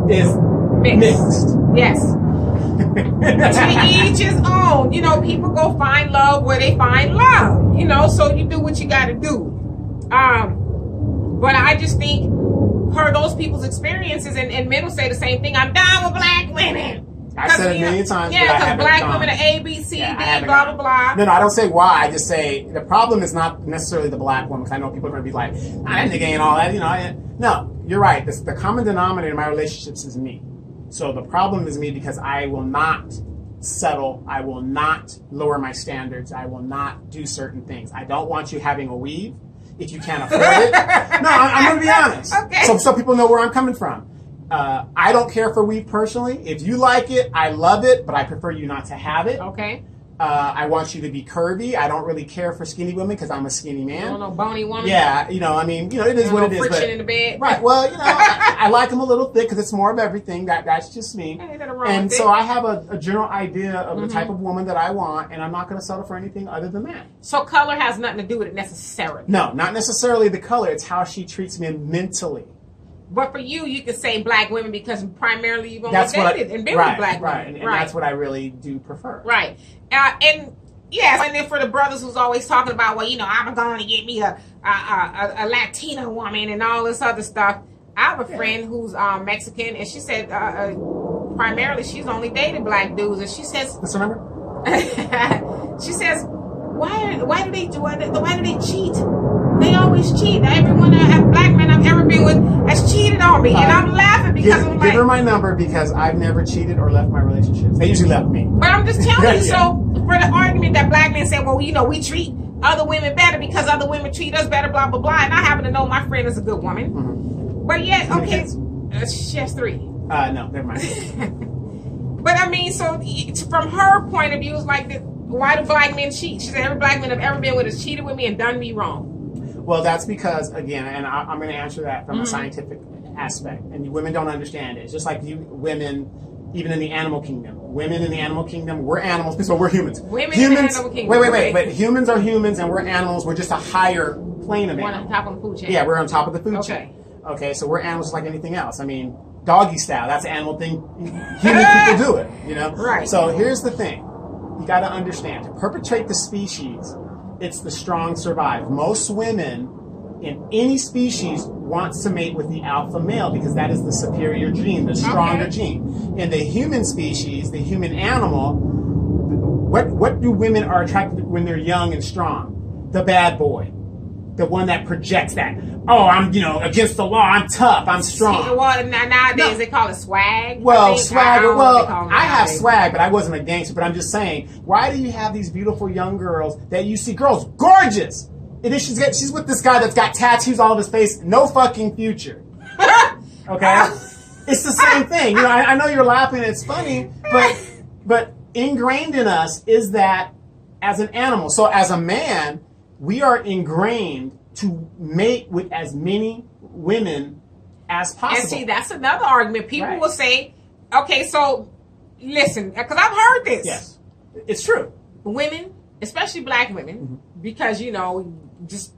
is mixed. Yes. To each his own. People go find love where they find love. So you do what you got to do. But I just think those people's experiences, and men will say the same thing. I'm down with black women. I said it a million times. Yeah, because black women are A, B, C, D, blah, blah, blah. No, I don't say why. I just say the problem is not necessarily the black woman, because I know people are going to be like, that nigga ain't all that. No, you're right. The common denominator in my relationships is me. So the problem is me because I will not settle. I will not lower my standards. I will not do certain things. I don't want you having a weave if you can't afford it. No, I'm going to be honest. Okay. So people know where I'm coming from. I don't care for weave personally. If you like it, I love it, but I prefer you not to have it. Okay. I want you to be curvy. I don't really care for skinny women because I'm a skinny man. You don't know bony woman? Yeah, it is what it is. Friction in the bed? Right. Well, I like them a little thick because it's more of everything. That's just me. And so I have a general idea of the type of woman that I want, and I'm not going to settle for anything other than that. So color has nothing to do with it necessarily? No, not necessarily the color. It's how she treats me mentally. But for you can say black women because primarily you've only dated and been with black women. And that's what I really do prefer. Right. And yes, and then for the brothers who's always talking about, I'm going to get me a Latina woman and all this other stuff. I have a friend who's Mexican, and she said primarily she's only dated black dudes, and she says, what's her number? She says, why do they cheat? They always cheat. Everyone black men I've ever been with has cheated on me, and I'm laughing because I'm like, give her my number because I've never cheated or left my relationships. They usually left me. But I'm just telling you. So for the argument that black men say, well, we treat other women better because other women treat us better, blah blah blah, and I happen to know my friend is a good woman. Mm-hmm. But yet, okay, she has 3. No, never mind. But I mean, so from her point of view, it's like, why do black men cheat? She said every black man I've ever been with has cheated with me and done me wrong. Well, that's because, again, and I'm going to answer that from a scientific aspect, and women don't understand it. It's just like women, even in the animal kingdom. Women in the animal kingdom, we're animals, because we're humans. Women in the animal kingdom. Wait. But humans are humans, and we're animals. We're just a higher plane of animals. We're on top of the food chain. Yeah, we're on top of the food chain. Okay, so we're animals just like anything else. I mean, doggy style, that's an animal thing. Human people do it, Right. So here's the thing. You got to understand, to perpetuate the species, it's the strong survive. Most women in any species wants to mate with the alpha male because that is the superior gene, the stronger gene. In the human species, the human animal, what do women are attracted to when they're young and strong? The bad boy. the one that projects that. Oh, I'm, against the law. I'm tough. I'm strong. Well, nowadays they call it swag. Well, swag. I have nowadays. swag, but I wasn't a gangster. But I'm just saying, why do you have these beautiful young girls that you see? Girls, gorgeous. And then she's with this guy that's got tattoos all over his face. No fucking future. Okay? It's the same thing. I know you're laughing and it's funny, but ingrained in us is that as an animal. So as a man, we are ingrained to mate with as many women as possible. And see, that's another argument. People will say, okay, so listen, because I've heard this. Yes, it's true. Women, especially black women, because, just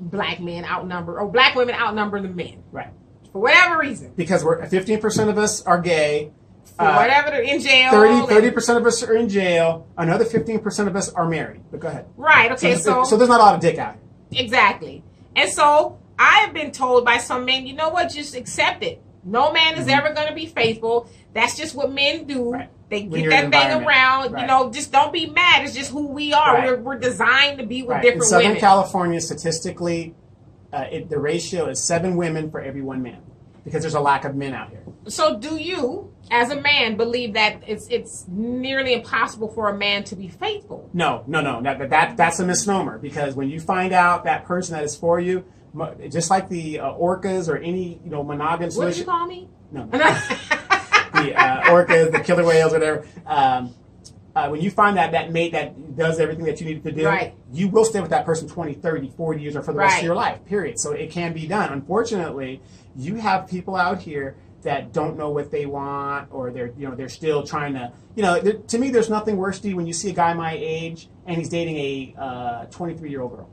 black men outnumber, or black women outnumber the men. Right. For whatever reason. Because 15% of us are gay. For whatever, they're in jail. 30% of us are in jail. Another 15% of us are married. But go ahead. Right, okay, so there's not a lot of dick out here. Exactly. And so I have been told by some men, you know what, just accept it. No man is ever going to be faithful. That's just what men do. Right. They get that thing around. Right. Just don't be mad. It's just who we are. Right. We're designed to be with In different Southern women. California, statistically, the ratio is 7 women for every 1 man. Because there's a lack of men out here. So do you, as a man, believe that it's nearly impossible for a man to be faithful? No. That's a misnomer. Because when you find out that person that is for you, just like the orcas or any monogamous... What did you call me? No. The orcas, the killer whales, whatever. When you find that mate that does everything that you need to do, you will stay with that person 20, 30, 40 years or for the rest of your life, period. So it can be done. Unfortunately, you have people out here that don't know what they want, or they're still trying to, to me, there's nothing worse, Steve, when you see a guy my age and he's dating a 23-year-old girl.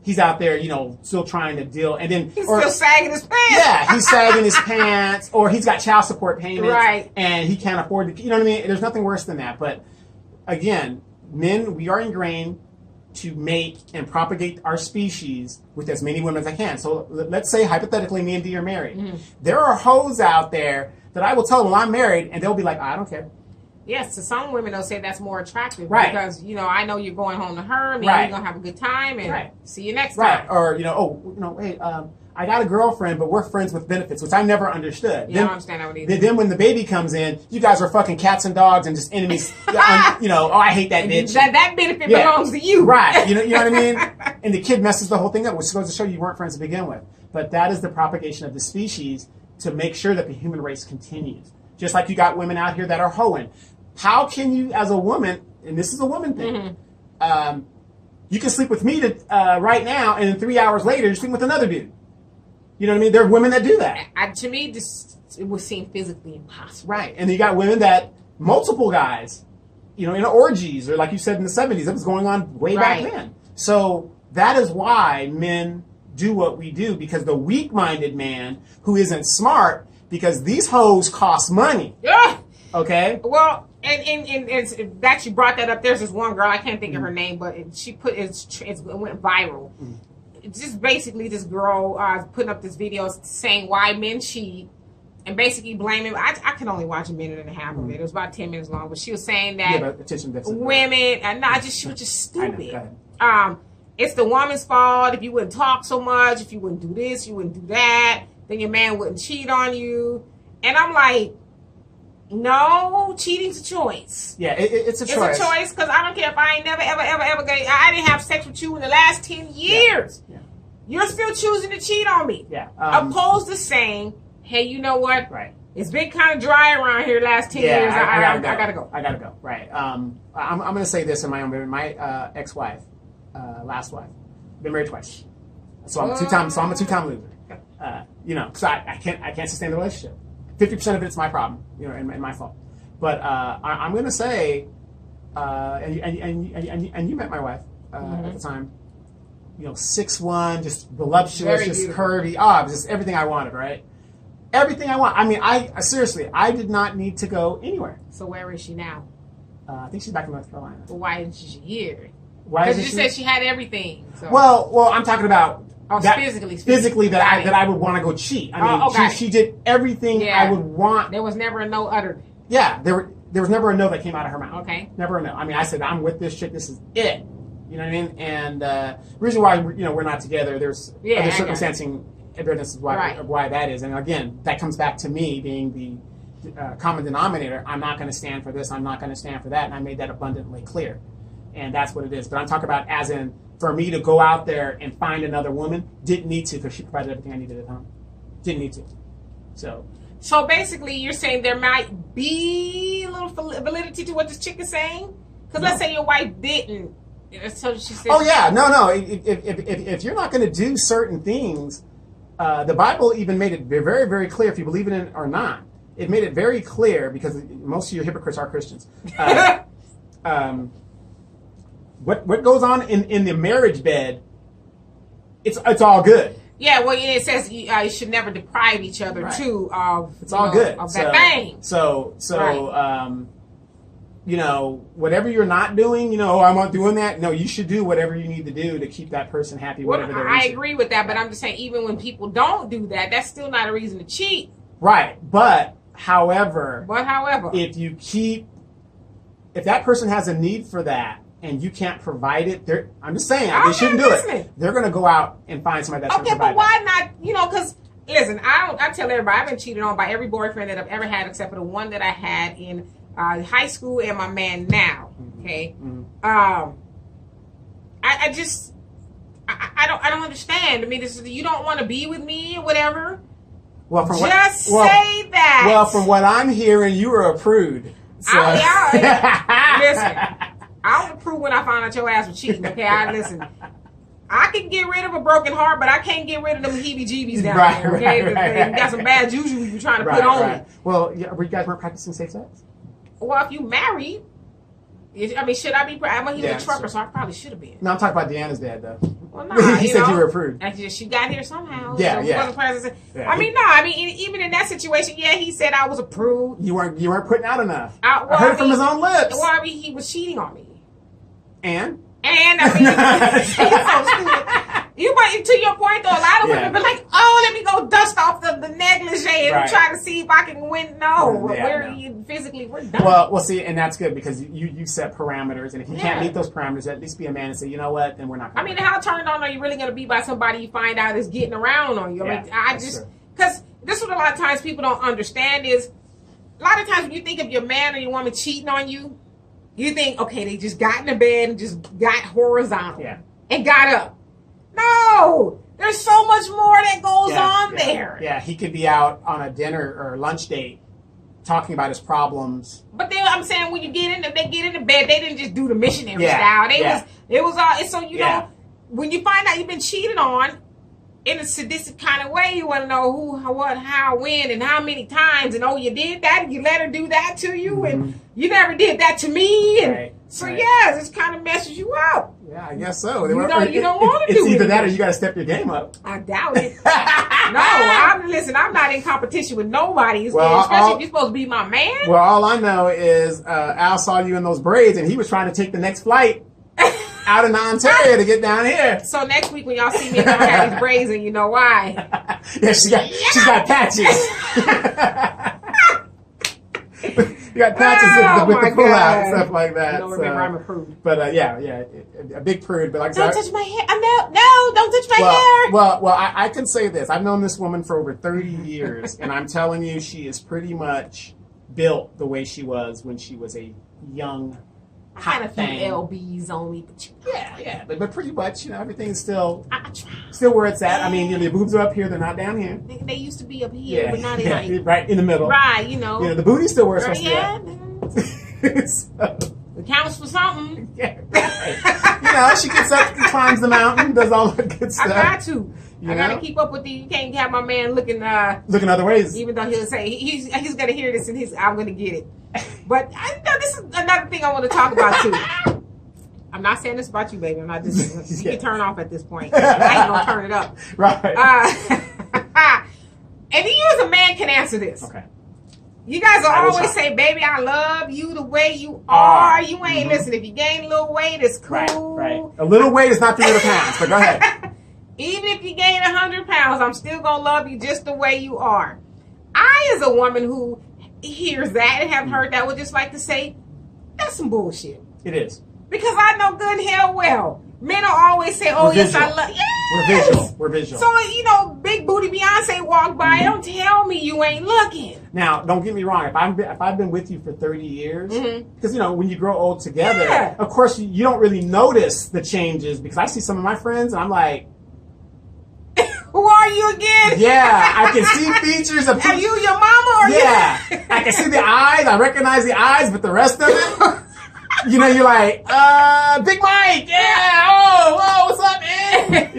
He's out there, still trying to deal, and then he's still sagging his pants. Yeah, he's sagging his pants, or he's got child support payments, right? And he can't afford to. You know what I mean? There's nothing worse than that. But again, men, we are ingrained to mate and propagate our species with as many women as I can. So let's say hypothetically, me and Dee are married. There are hoes out there that I will tell them, well, I'm married, and they'll be like, I don't care. Yes, to some women they'll say that's more attractive, right? Because I know you're going home to her, and right. you're gonna have a good time, and see you next right. time. Or hey, I got a girlfriend, but we're friends with benefits, which I never understood. Yeah, I don't understand that one either. Then when the baby comes in, you guys are fucking cats and dogs and just enemies. I hate that bitch. That benefit belongs to you, right? You know what I mean? And the kid messes the whole thing up, which goes to show you weren't friends to begin with. But that is the propagation of the species to make sure that the human race continues. Just like you got women out here that are hoeing. How can you, as a woman, and this is a woman thing, you can sleep with me right now, and then 3 hours later, you're sleeping with another dude. You know what I mean? There are women that do that. To me, it would seem physically impossible. Right. And you got women that, multiple guys, in orgies, or like you said in the 70s, that was going on way back then. So that is why men do what we do, because the weak-minded man who isn't smart, because these hoes cost money. Yeah. Okay? Well, and that you brought that up. There's this one girl, I can't think of her name, but it went viral. It's just basically this girl putting up this video saying why men cheat, and basically blaming. I can only watch a minute and a half of it. It was about 10 minutes long, but she was saying that women, she was just stupid. It's the woman's fault. If you wouldn't talk so much, if you wouldn't do this, you wouldn't do that, then your man wouldn't cheat on you. And I'm like, no, cheating's a choice. Yeah, it's a choice. It's a choice, because I don't care if I ain't never, ever, ever, ever I didn't have sex with you in the last 10 years. Yeah. You're still choosing to cheat on me. Yeah. Opposed to saying, hey, you know what? Right. It's been kind of dry around here the last 10 years. I gotta go. I gotta go. Right. I'm going to say this in my own. My ex-wife, last wife, been married twice. So I'm a two-time loser. Because I can't sustain the relationship. 50% of it's my problem, and my fault. But I'm going to say, and you met my wife at the time. 6'1", just voluptuous, just curvy. Just everything I wanted, right? Everything I want. I mean, seriously, I did not need to go anywhere. So where is she now? I think she's back in North Carolina. Well, why isn't she here? Because you said she had everything. So. Well, I'm talking about. Physically that I would want to go cheat. I mean, she did everything I would want. There was never a no uttered. Yeah, there was never a no that came out of her mouth. Okay. Never a no. I mean, I said, I'm with this chick. This is it. You know what I mean? And the reason why we're not together, there's other circumstancing evidence of why that is. And again, that comes back to me being the common denominator. I'm not going to stand for this. I'm not going to stand for that. And I made that abundantly clear. And that's what it is. But I'm talking about as in, for me to go out there and find another woman, didn't need to because she provided everything I needed at home. Didn't need to. So basically, you're saying there might be a little validity to what this chick is saying? Because let's say your wife didn't. So she says. Oh yeah, no. If you're not going to do certain things, the Bible even made it very, very clear. If you believe in it or not, it made it very clear because most of you hypocrites are Christians. What goes on in the marriage bed? It's all good. Yeah, well, it says you should never deprive each other too of it's all good of that thing. So whatever you're not doing, I'm not doing that. No, you should do whatever you need to do to keep that person happy. Whatever they're I agree with that, but I'm just saying, even when people don't do that, that's still not a reason to cheat. Right, but however, if that person has a need for that, and you can't provide it, I'm just saying, they shouldn't do it. They're going to go out and find somebody that's going to provide it. Okay, but why not, because, listen, I tell everybody, I've been cheated on by every boyfriend that I've ever had except for the one that I had in high school and my man now, okay? Mm-hmm. I don't understand. I mean, you don't want to be with me or whatever? Well, say that. Well, from what I'm hearing, you were a prude. So. Listen. I was a prude when I found out your ass was cheating, okay? Listen, I can get rid of a broken heart, but I can't get rid of them heebie-jeebies down there, okay? You got some bad juju you're trying to put on me. Well, you guys weren't practicing safe sex? Well, if you married, should I be? He was a trucker, so I probably should have been. No, I'm talking about Deanna's dad, though. Well, no, he said you were a prude. She got here somehow. Yeah, so even in that situation, he said I was a prude. You weren't putting out enough. I heard it from his own lips. Well, he was cheating on me. And he's so stupid. To your point, though, a lot of women be like, "Oh, let me go dust off the negligee and try to see if I can win." No, physically we're done. Well, see, and that's good because you set parameters, and if you can't meet those parameters, at least be a man and say, you know what, then we're not. How turned on are you really going to be by somebody you find out is getting around on you? Because this is what a lot of times people don't understand is a lot of times when you think of your man or your woman cheating on you. You think, okay, they just got in the bed and just got horizontal and got up. No! There's so much more that goes on there. Yeah, he could be out on a dinner or lunch date talking about his problems. But then I'm saying when they get in the bed, they didn't just do the missionary style. It was all, so know, when you find out you've been cheated on in a sadistic kind of way, you want to know who, what, how, when, and how many times, and you did that, and you let her do that to you, and you never did that to me, and this kind of messes you up. Yeah, I guess so. You don't want to do it. It's either that or you got to step your game up. I doubt it. No, I'm not in competition with nobody, especially if you're supposed to be my man. Well, all I know is Al saw you in those braids, and he was trying to take the next flight out in Ontario to get down here. So next week when y'all see me, I'm gonna have these braids, and you know why? She's got patches. You got patches with the pull out and stuff like that. Remember, I'm a prude. But a big prude. But don't touch my hair. No, don't touch my hair. Well, I can say this. I've known this woman for over 30 years, and I'm telling you, she is pretty much built the way she was when she was a young. I had a few LBs on me, but but pretty much, everything's still where it's at. I mean, the boobs are up here; they're not down here. They used to be up here, but now they're right in the middle. Right, the booty still where it's supposed to be. It counts for something. Yeah, she gets up, climbs the mountain, does all that good stuff. I got to. I got to keep up with you can't have my man looking other ways. Even though he'll say he's going to hear this and I'm going to get it. But I know this is another thing I want to talk about too. I'm not saying this about you, baby. I'm not just you can turn off at this point. I ain't gonna turn it up. Right. And you as a man can answer this. Okay. You guys will always say, baby, I love you the way you are. You ain't listen, if you gain a little weight, it's cool. Right. A little weight is not 300 pounds, but go ahead. Even if you gain 100 pounds, I'm still gonna love you just the way you are. I, as a woman who hears that and have heard that, would just like to say, that's some bullshit. It is. Because I know good and hell well. Men will always say, "Oh, yes, I love." Yes, We're visual. So big booty Beyonce walked by. Don't tell me you ain't looking. Now, don't get me wrong. If I've been with you for 30 years, because when you grow old together, of course you don't really notice the changes. Because I see some of my friends, and I'm like, "Who are you again?" Yeah, I can see features of. Are you your mama? Or yeah, I can see the eyes. I recognize the eyes, but the rest of it. You're like, Big Mike, yeah, oh, what's up, man?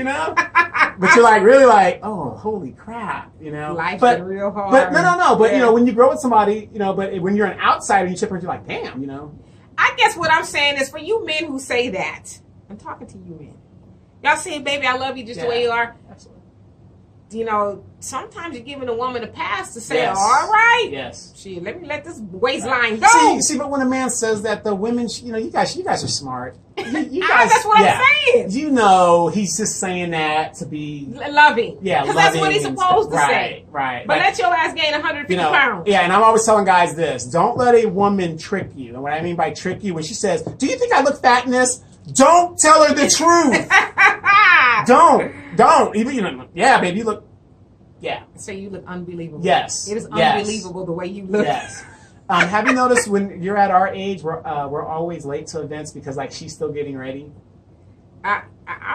But you're like, really like, oh, holy crap, Life's been real hard. But no, but when you grow with somebody, but when you're an outsider, you chip her, you're like, damn, I guess what I'm saying is for you men who say that, I'm talking to you men. Y'all saying, baby, I love you just the way you are. Absolutely. Sometimes you're giving a woman a pass to say, yes. all right. Yes. Shit, let me let this waistline go. See, but when a man says that, the women, you guys are smart. You guys, that's what I'm saying. He's just saying that to be loving. Yeah, because that's what he's supposed to say. Right. But let your ass gain 150 pounds. Yeah, and I'm always telling guys this: don't let a woman trick you. And what I mean by trick you, when she says, "Do you think I look fat in this?" Don't tell her the truth. Don't. Even yeah, baby, you look. Yeah. So you look unbelievable. Yes. It is unbelievable the way you look. Yes. Have you noticed when you're at our age, we're always late to events because she's still getting ready? I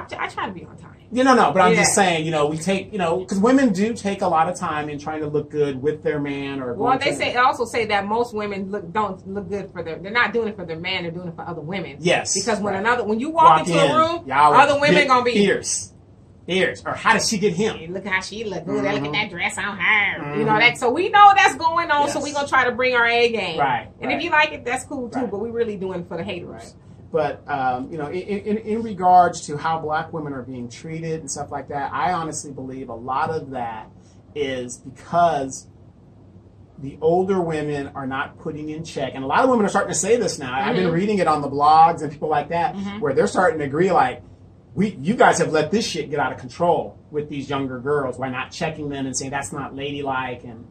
try to be on time. No, but I'm just saying, we take, because women do take a lot of time in trying to look good with their man or. Well, they also say that most women don't look good for they're not doing it for their man, they're doing it for other women. Yes. Because when you walk into a room, other women gonna be fierce. Or how did she get him? Hey, look how she look. Ooh, look at that dress on her. That. So we know that's going on. Yes. So we're gonna try to bring our A game. Right. And if you like it, that's cool too. Right. But we really doing it for the haters. Right. But in regards to how black women are being treated and stuff like that, I honestly believe a lot of that is because the older women are not putting in check, and a lot of women are starting to say this now. I've been reading it on the blogs and people like that, where they're starting to agree like, you guys have let this shit get out of control with these younger girls by not checking them and saying that's not ladylike and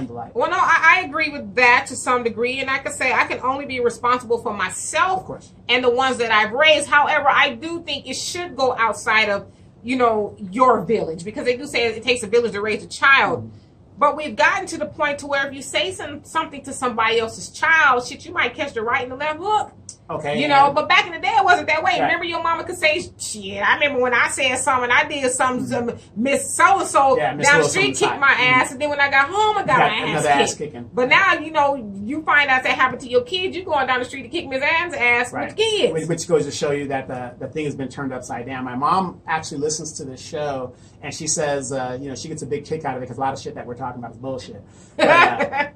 the like. Well, no, I agree with that to some degree, and I can say I can only be responsible for myself, of course, and the ones that I've raised. However, I do think it should go outside of your village, because they do say it takes a village to raise a child. But we've gotten to the point to where if you say something to somebody else's child, shit, you might catch the right and the left hook. Okay. But back in the day, it wasn't that way. Right. Remember, your mama could say, shit, I remember when I said something, I did something, Miss So-and-so down the street kicked my ass, and then when I got home, I got my ass kicked. But now, you find out that happened to your kids, you going down the street to kick Miss Ann's ass with the kids. Which goes to show you that the thing has been turned upside down. My mom actually listens to this show, and she says, she gets a big kick out of it because a lot of shit that we're talking about is bullshit. But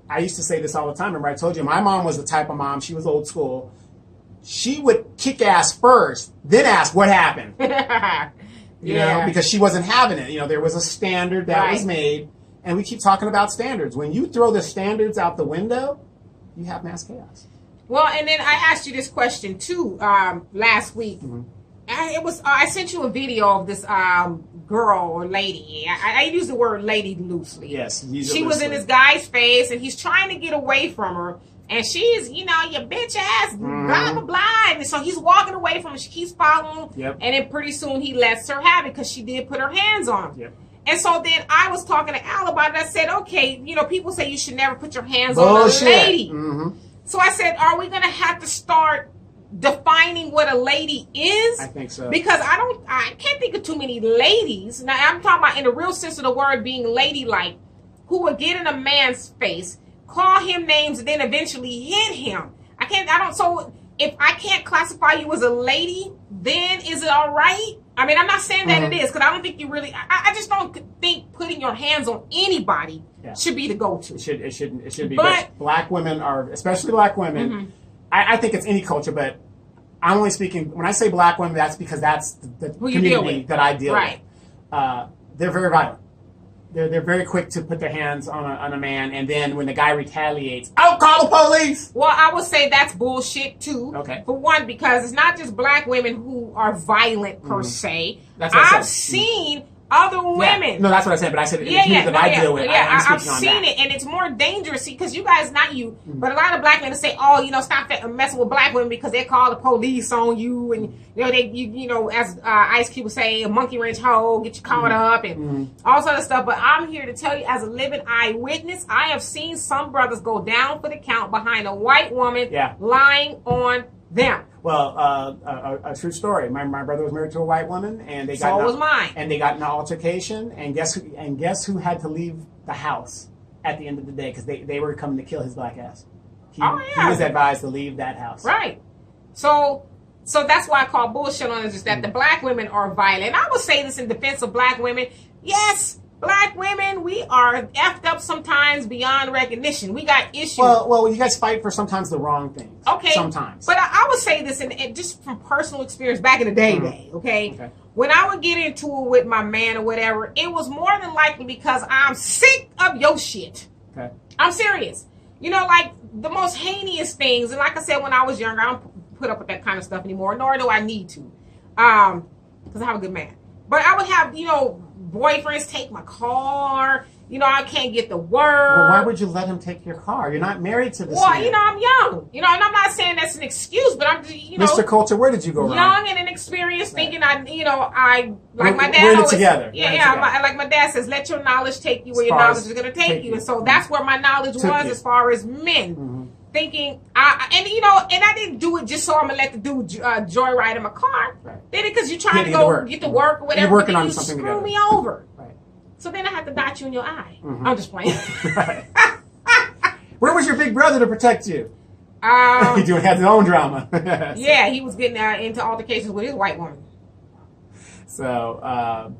I used to say this all the time. Remember, I told you my mom was the type of mom. She was old school. She would kick ass first, then ask what happened. Because she wasn't having it. There was a standard that was made, and we keep talking about standards. When you throw the standards out the window, you have mass chaos. Well, and then I asked you this question too last week. I sent you a video of this girl or lady. I use the word lady loosely. Yes, she was in this guy's face, and he's trying to get away from her. And she's, your bitch ass, blah, blah, blah. And so he's walking away from her. She keeps following. Yep. And then pretty soon he lets her have it because she did put her hands on him. Yep. And so then I was talking to Al about it. I said, okay, people say you should never put your hands on a lady. So I said, are we going to have to start defining what a lady is? I think so. Because I can't think of too many ladies. Now I'm talking about in the real sense of the word being ladylike, who would get in a man's face, call him names, and then eventually hit him. So if I can't classify you as a lady, then is it all right? I mean, I'm not saying that it is, because I don't think you really, I just don't think putting your hands on anybody should be the go-to. It should be. But black women are, especially black women, I think it's any culture, but I'm only speaking, when I say black women, that's because that's the community that I deal with. They're very violent. They're very quick to put their hands on a man, and then when the guy retaliates, I'll call the police! Well, I would say that's bullshit, too. Okay. For one, because it's not just black women who are violent, per se. That's what I've seen other women. No, that's what I said, but I said I deal with. I've seen it, and it's more dangerous because you guys, not you, but a lot of black men say, "Oh, stop messing with black women because they call the police on you," and as Ice Cube would say, "A monkey wrench hole, get you caught up," and all sort of stuff. But I'm here to tell you, as a living eyewitness, I have seen some brothers go down for the count behind a white woman lying on them. Well, a true story. My brother was married to a white woman, and they got mine. And they got in an altercation. And guess who had to leave the house at the end of the day because they were coming to kill his black ass. He was advised to leave that house. Right. So that's why I call bullshit on it. Is that the black women are violent? And I would say this in defense of black women. Yes. Black women, we are effed up sometimes beyond recognition. We got issues. Well, you guys fight for sometimes the wrong things. Okay. Sometimes. But I would say this, and just from personal experience back in the day, okay? When I would get into it with my man or whatever, it was more than likely because I'm sick of your shit. Okay. I'm serious. Like the most heinous things, and like I said, when I was younger, I don't put up with that kind of stuff anymore, nor do I need to. Because I have a good man. But I would have, boyfriends take my car. I can't get to work. Well, why would you let him take your car? You're not married to this man. I'm young. And I'm not saying that's an excuse, but I'm just, Mr. Culture, where did you go wrong? Young and inexperienced, thinking my dad always. Together. Like my dad says, let your knowledge take you where your knowledge is going to take you. And so that's where my knowledge was as far as men. Thinking, and I didn't do it just so I'm going to let the dude joyride in my car. Right. Did it because you're trying to go get to work or whatever. You're working on something together. Screw me over. Right. So then I have to dot you in your eye. I'm just playing. Where was your big brother to protect you? He had his own drama. Yeah, he was getting into altercations with his white woman. So,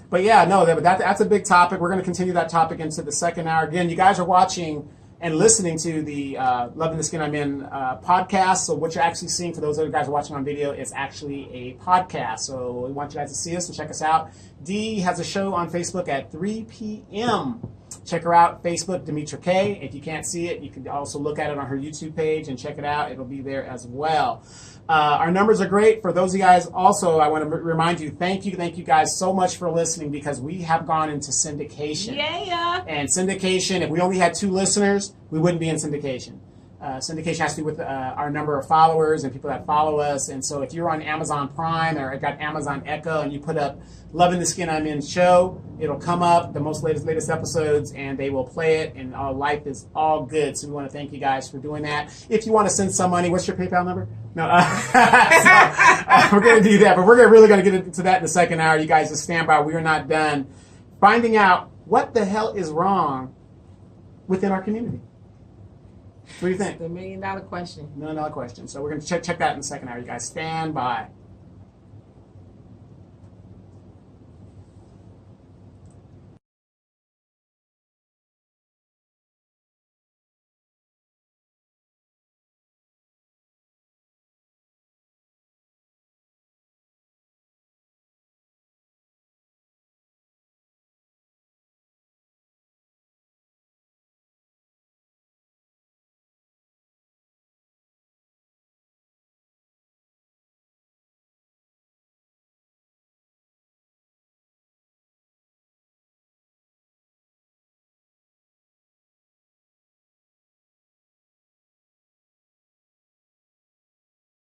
but yeah, no, that's a big topic. We're going to continue that topic into the second hour. Again, you guys are watching and listening to the Loving the Skin I'm In podcast. So what you're actually seeing, for those of you guys watching on video, is actually a podcast. So we want you guys to see us and check us out. Dee has a show on Facebook at 3 p.m. Check her out, Facebook, Demetra K. If you can't see it, you can also look at it on her YouTube page and check it out. It'll be there as well. Our numbers are great. For those of you guys, also, I want to remind you, thank you guys so much for listening, because we have gone into syndication. Yeah. And syndication, if we only had 2 listeners, we wouldn't be in syndication. Syndication has to do with our number of followers and people that follow us. And so if you're on Amazon Prime or got Amazon Echo and you put up Loving the Skin I'm In show, it'll come up, the most latest episodes, and they will play it, and our life is all good. So we want to thank you guys for doing that. If you want to send some money, what's your PayPal number? No, we're going to do that, but we're really going to get into that in the second hour. You guys just stand by. We are not done finding out what the hell is wrong within our community. What do you think? The $1 million question. $1 million question. So we're going to check that in the second hour. You guys stand by.